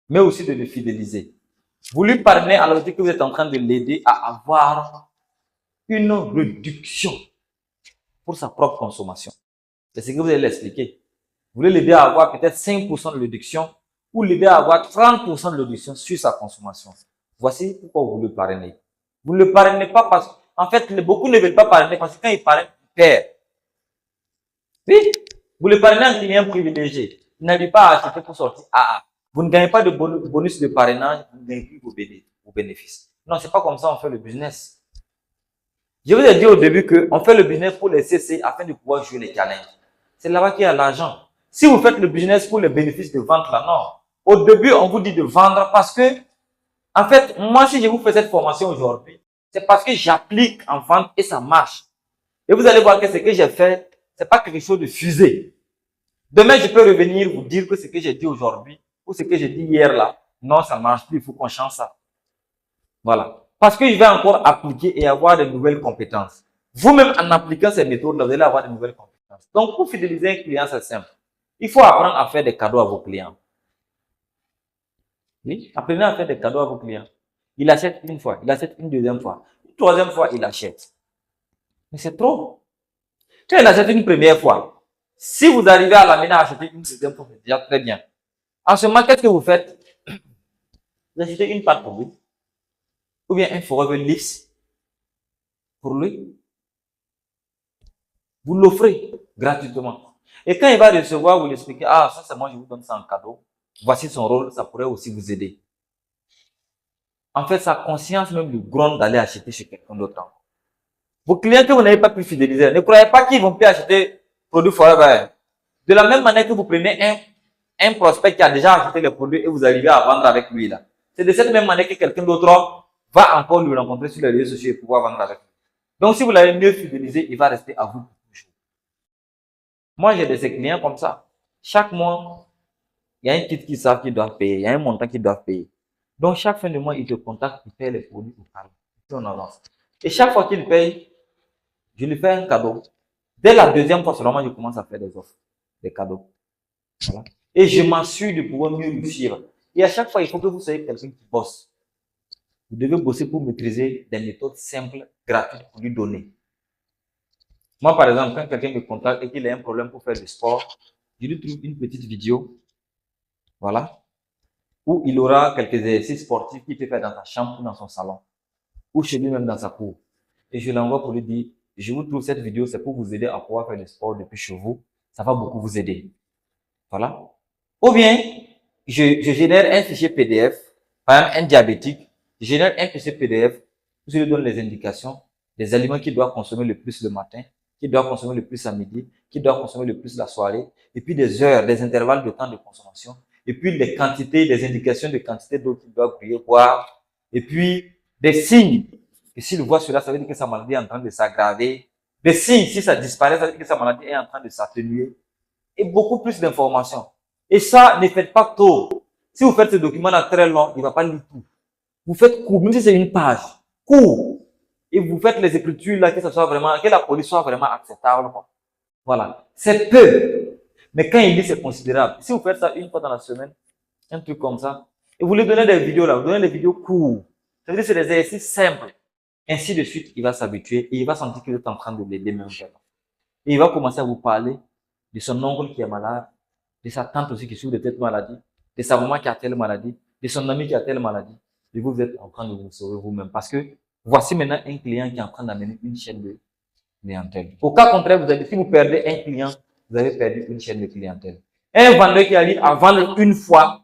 mais aussi de le fidéliser. Vous lui parrainez alors que vous êtes en train de l'aider à avoir une réduction pour sa propre consommation. C'est ce que vous allez l'expliquer. Vous voulez l'aider à avoir peut-être 5% de réduction ou l'aider à avoir 30% de réduction sur sa consommation. Voici pourquoi vous le parrainez. Vous ne le parrainez pas parce qu'en fait, beaucoup ne veulent pas parrainer parce que quand ils parrainent, ils perdent. Oui, vous le parrainez un client privilégié. Il n'arrive pas à acheter pour sortir. Vous ne gagnez pas de bonus de parrainage, vous ne gagnez plus vos bénéfices. Non, c'est pas comme ça on fait le business. Je vous ai dit au début qu'on fait le business pour les CC afin de pouvoir jouer les challenges. C'est là-bas qu'il y a l'argent. Si vous faites le business pour les bénéfices de vente, là, non. Au début, on vous dit de vendre parce que, en fait, moi, si je vous fais cette formation aujourd'hui, c'est parce que j'applique en vente et ça marche. Et vous allez voir que ce que j'ai fait, c'est pas quelque chose de fusé. Demain, je peux revenir vous dire que ce que j'ai dit aujourd'hui ou ce que j'ai dit hier là, non, ça ne marche plus, il faut qu'on change ça. Voilà. Parce que je vais encore appliquer et avoir de nouvelles compétences. Vous-même, en appliquant ces méthodes-là, vous allez avoir de nouvelles compétences. Donc, pour fidéliser un client, c'est simple. Il faut apprendre à faire des cadeaux à vos clients. Oui, apprenez à faire des cadeaux à vos clients. Il achète une fois, il achète une deuxième fois, une troisième fois, il achète. Mais c'est trop. Quand il achète une première fois, si vous arrivez à l'amener à acheter une deuxième fois, c'est déjà très bien. En ce moment, qu'est-ce que vous faites? Vous achetez une pâte pour lui, ou bien un forever lisse pour lui. Vous l'offrez gratuitement. Et quand il va recevoir, vous lui expliquez, ah, ça c'est moi, je vous donne ça en cadeau. Voici son rôle, ça pourrait aussi vous aider. En fait, sa conscience même lui gronde d'aller acheter chez quelqu'un d'autre. Vos clients que vous n'avez pas pu fidéliser, ne croyez pas qu'ils vont plus acheter produits forever. De la même manière que vous prenez un prospect qui a déjà acheté le produit et vous arrivez à vendre avec lui là. C'est de cette même manière que quelqu'un d'autre va encore lui rencontrer sur les réseaux sociaux et pouvoir vendre avec lui. Donc, si vous l'avez mieux fidélisé, il va rester à vous pour toujours. Moi, j'ai des clients comme ça. Chaque mois, il y a un titre qu'ils savent qu'ils doivent payer, il y a un montant qu'ils doivent payer. Donc, chaque fin de mois, ils te contactent, ils payent les produits au calme. On avance. Et chaque fois qu'ils payent, je lui fais un cadeau. Dès la deuxième fois seulement, je commence à faire des offres, des cadeaux. Voilà. Et je m'assure de pouvoir mieux lui suivre. Et à chaque fois, il faut que vous soyez quelqu'un qui bosse. Vous devez bosser pour maîtriser des méthodes simples, gratuites pour lui donner. Moi, par exemple, quand quelqu'un me contacte et qu'il a un problème pour faire du sport, je lui trouve une petite vidéo, voilà, où il aura quelques exercices sportifs qu'il peut faire dans sa chambre ou dans son salon, ou chez lui même dans sa cour. Et je l'envoie pour lui dire, je vous trouve cette vidéo, c'est pour vous aider à pouvoir faire le sport depuis chez vous. Ça va beaucoup vous aider. Voilà. Ou bien, je génère un fichier PDF, par exemple un diabétique, je génère un fichier PDF où je lui donne les indications des aliments qu'il doit consommer le plus le matin, qu'il doit consommer le plus à midi, qu'il doit consommer le plus la soirée, et puis des heures, des intervalles de temps de consommation, et puis les quantités, les indications de quantité d'eau qu'il doit boire, et puis des signes. Et s'il voit cela, ça veut dire que sa maladie est en train de s'aggraver. Des signes, si ça disparaît, ça veut dire que sa maladie est en train de s'atténuer. Et beaucoup plus d'informations. Et ça, ne faites pas tôt. Si vous faites ce document-là très long, il ne va pas lire tout. Vous faites court, même si c'est une page, court. Et vous faites les écritures là, que ça soit vraiment, que la police soit vraiment acceptable. Voilà. C'est peu. Mais quand il lit, c'est considérable. Si vous faites ça une fois dans la semaine, un truc comme ça, et vous lui donnez des vidéos là, vous donnez des vidéos courtes. Ça veut dire que c'est des exercices simples. Ainsi de suite, il va s'habituer et il va sentir que vous êtes en train de l'aider même. Et il va commencer à vous parler de son oncle qui est malade, de sa tante aussi qui souffre de telle maladie, de sa maman qui a telle maladie, de son ami qui a telle maladie. Et vous êtes en train de vous sauver vous-même. Parce que voici maintenant un client qui est en train d'amener une chaîne de clientèle. Au cas contraire, si vous perdez un client, vous avez perdu une chaîne de clientèle. Un vendeur qui arrive à vendre une fois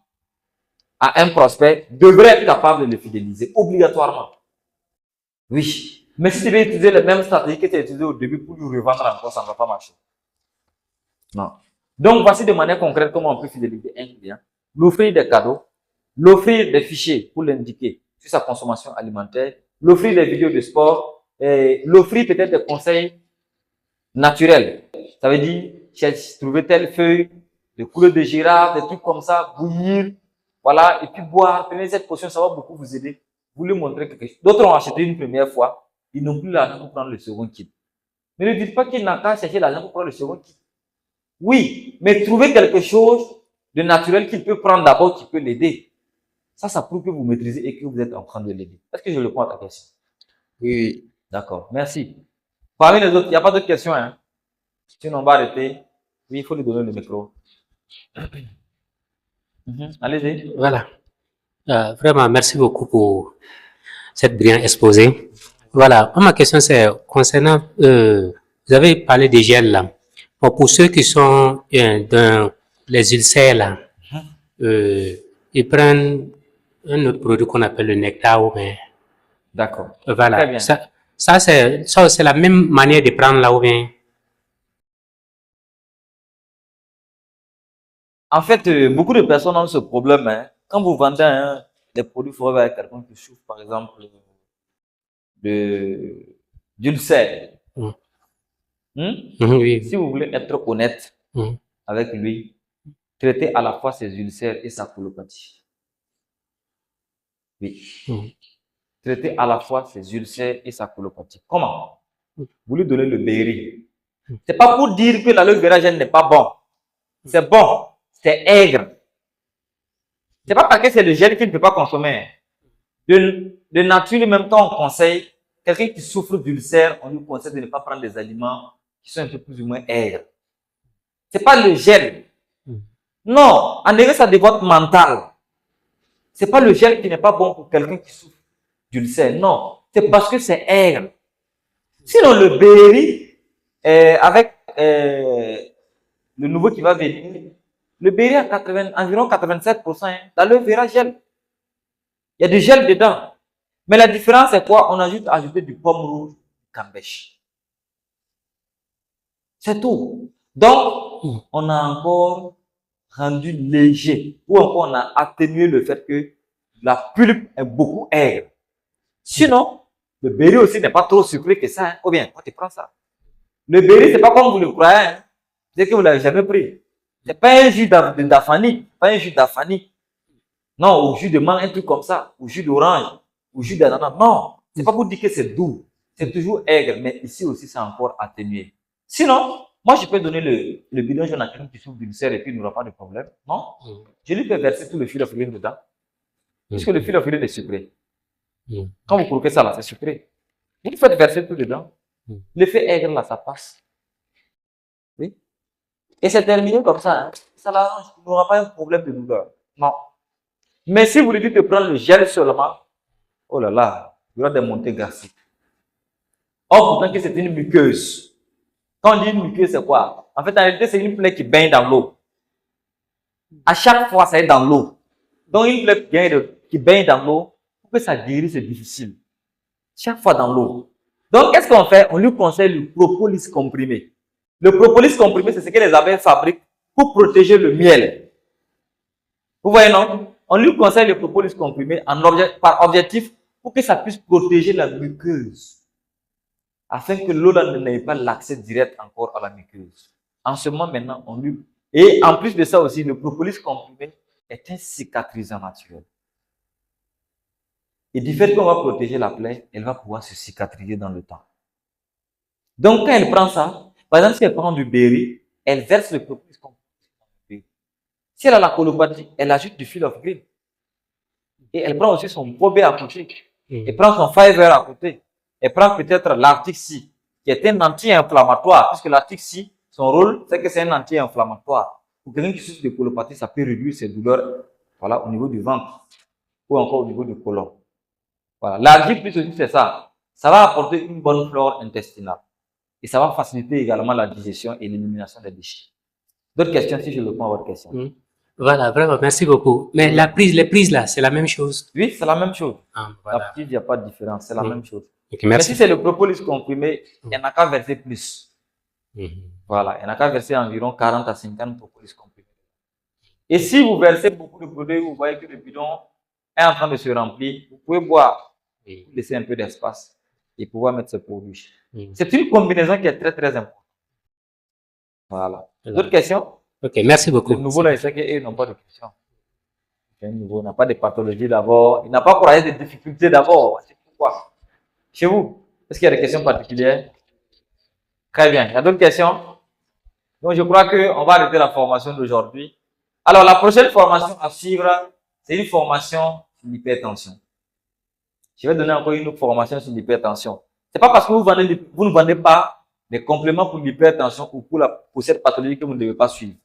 à un prospect devrait être capable de le fidéliser obligatoirement. Oui. Mais si tu veux utiliser les mêmes stratégies que tu as utilisées au début pour lui revendre encore, ça ne va pas marcher. Non. Donc, voici de manière concrète comment on peut fidéliser un client. L'offrir des cadeaux, l'offrir des fichiers pour l'indiquer sur sa consommation alimentaire, l'offrir des vidéos de sport, l'offrir peut-être des conseils naturels. Ça veut dire, trouver telle feuille, de couleur de girafe, des trucs comme ça, bouillir, voilà, et puis boire, prenez cette potion, ça va beaucoup vous aider. Vous lui montrez quelque chose. D'autres ont acheté une première fois, ils n'ont plus l'argent pour prendre le second kit. Mais ne dites pas qu'il n'a qu'à chercher l'argent pour prendre le second kit. Oui, mais trouvez quelque chose de naturel qu'il peut prendre d'abord, qui peut l'aider. Ça prouve que vous maîtrisez et que vous êtes en train de l'aider. Est-ce que je réponds à ta question? Oui. D'accord, merci. Parmi les autres, il n'y a pas d'autres questions, hein? Sinon, on va arrêter. Oui, il faut lui donner le micro. Allez-y. Voilà. Vraiment, merci beaucoup pour cette brillante exposé. Voilà. Ma question, c'est concernant, vous avez parlé des gels là. Bon, pour ceux qui sont dans les ulcères là, ils prennent un autre produit qu'on appelle le nectar, mais D'accord. voilà. Très bien. Ça c'est la même manière de prendre là ou bien. En fait, beaucoup de personnes ont ce problème. Hein. Quand vous vendez des produits forts avec quelqu'un qui souffre, par exemple, d'ulcère, Oui. si vous voulez être honnête avec lui, traitez à la fois ses ulcères et sa colopathie. Oui. Traitez à la fois ses ulcères et sa colopathie. Comment? Vous lui donnez le béri. C'est pas pour dire que l'aloe vera gel n'est pas bon. C'est bon. C'est aigre. C'est pas parce que c'est le gel qu'il ne peut pas consommer. De nature, même quand on conseille, quelqu'un qui souffre d'ulcère, on lui conseille de ne pas prendre des aliments qui sont un peu plus ou moins aigres. C'est pas le gel. Non, en effet, ça dévote mental. C'est pas le gel qui n'est pas bon pour quelqu'un qui souffre d'ulcère. Non, c'est parce que c'est aigre. Sinon, le berry, avec le nouveau qui va venir, le berry a environ 87%, l'aloe vera gel. Il y a du gel dedans. Mais la différence, c'est quoi? On a juste ajouté du pomme rouge, du cambèche. C'est tout. Donc, on a encore rendu léger, ou encore on a atténué le fait que la pulpe est beaucoup aigre. Sinon, le berry aussi n'est pas trop sucré que ça. Hein. Ou bien, quand tu prends ça. Le berry, c'est pas comme vous le croyez. Hein. C'est que vous l'avez jamais pris. C'est pas un jus d'afani. Pas un jus d'afani. Non, au jus de mangue, un truc comme ça. Au jus d'orange. Au jus d'ananas. Non. C'est pas pour dire que c'est doux. C'est toujours aigre. Mais ici aussi, c'est encore atténué. Sinon, moi, je peux donner le bidon jaune à quelqu'un qui souffre d'ulcère et puis il n'aura pas de problème. Non. Je lui fais verser tout le fil of dedans. Puisque le fil of est sucré. Quand vous croquez ça là, c'est sucré. Vous faites verser tout dedans. L'effet aigre là, ça passe. Oui. Et c'est terminé comme ça. Hein. Ça l'arrange. Il n'aura pas un problème de douleur. Non. Mais si vous lui dites de prendre le gel seulement, oh là là, il y aura des montées gastriques. Or, pourtant que c'est une muqueuse. Quand on dit une muqueuse, c'est quoi? En fait, en réalité, c'est une plaie qui baigne dans l'eau. À chaque fois, ça est dans l'eau. Donc, une plaie qui baigne dans l'eau, pour que ça guérisse, c'est difficile. Chaque fois dans l'eau. Donc, qu'est-ce qu'on fait? On lui conseille le propolis comprimé. Le propolis comprimé, c'est ce que les abeilles fabriquent pour protéger le miel. Vous voyez, non? On lui conseille le propolis comprimé par objectif pour que ça puisse protéger la muqueuse. Afin que l'eau n'ait pas l'accès direct encore à la muqueuse. En ce moment, maintenant, on lui... Et en plus de ça aussi, le propolis comprimé est un cicatrisant naturel. Et du fait qu'on va protéger la plaie, elle va pouvoir se cicatriser dans le temps. Donc, quand elle prend ça, par exemple, si elle prend du berry, elle verse le propolis comprimé dans le berry. Si elle a la colopathie, elle ajoute du fil of green. Et elle prend aussi son Bobé à côté. Elle prend son Fiver à côté. Elle prend peut-être l'Arctic Sea, qui est un anti-inflammatoire, puisque l'Arctic Sea, son rôle, c'est que c'est un anti-inflammatoire. Pour quelqu'un qui souffre de colopathie, ça peut réduire ses douleurs, voilà, au niveau du ventre, ou encore au niveau du côlon. Voilà. L'argile plus aussi, c'est ça. Ça va apporter une bonne flore intestinale. Et ça va faciliter également la digestion et l'élimination des déchets. D'autres questions, si je réponds à votre question. Voilà, vraiment, merci beaucoup. Mais les prises là, c'est la même chose? Oui, c'est la même chose. Ah, voilà. La prise, il n'y a pas de différence, c'est la même chose. Okay, mais merci. si c'est le propolis comprimé, il n'y en a qu'à verser plus. Voilà, il n'y en a qu'à verser environ 40 à 50 propolis comprimés. Et si vous versez beaucoup de produits, vous voyez que le bidon est en train de se remplir, vous pouvez boire, laisser un peu d'espace et pouvoir mettre ce produit. C'est une combinaison qui est très très importante. Voilà. D'autres questions? Ok, merci beaucoup. Le nouveau là, il sait qu'ils n'ont pas de questions. Le nouveau n'a pas de pathologie d'abord, il n'a pas croisé de difficultés d'abord. C'est pourquoi. Chez vous, est-ce qu'il y a des questions particulières? Très bien. Il y a d'autres questions? Donc, je crois qu'on va arrêter la formation d'aujourd'hui. Alors, la prochaine formation à suivre, c'est une formation sur l'hypertension. Je vais donner encore une autre formation sur l'hypertension. C'est pas parce que vous ne vendez pas des compléments pour l'hypertension ou pour cette pathologie que vous ne devez pas suivre.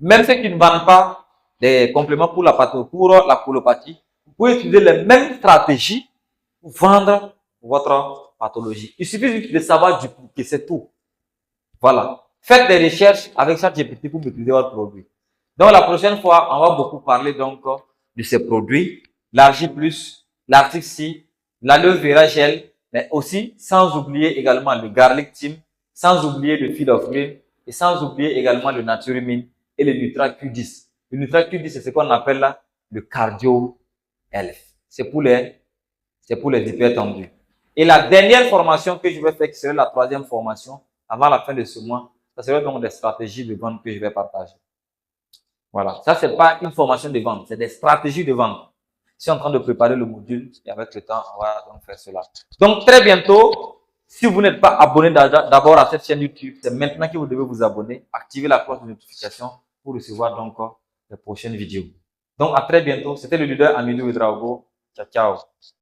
Même ceux qui ne vendent pas des compléments pour la colopathie, vous pouvez utiliser les mêmes stratégies pour vendre votre pathologie. Il suffit juste de savoir dupliquer, c'est tout. Voilà. Faites des recherches avec ChatGPT pour maîtriser votre produit. Donc, la prochaine fois, on va beaucoup parler donc de ces produits, l'Argile Plus, l'Arctic Sea, l'aloe vera gel, mais aussi, sans oublier également le garlic team, sans oublier le fil of green, et sans oublier également le naturimine et le Nutra Q10. Le Nutra Q10, c'est ce qu'on appelle là le cardio health. C'est pour les hypertendus. Et la dernière formation que je vais faire, qui serait la troisième formation, avant la fin de ce mois, ça serait donc des stratégies de vente que je vais partager. Voilà. Ça, c'est pas une formation de vente, c'est des stratégies de vente. Je suis en train de préparer le module et avec le temps, on va donc faire cela. Donc, très bientôt, si vous n'êtes pas abonné d'abord à cette chaîne YouTube, c'est maintenant que vous devez vous abonner, activer la cloche de notification pour recevoir donc les prochaines vidéos. Donc, à très bientôt. C'était le leader Amidou Ouedraogo. Ciao, ciao.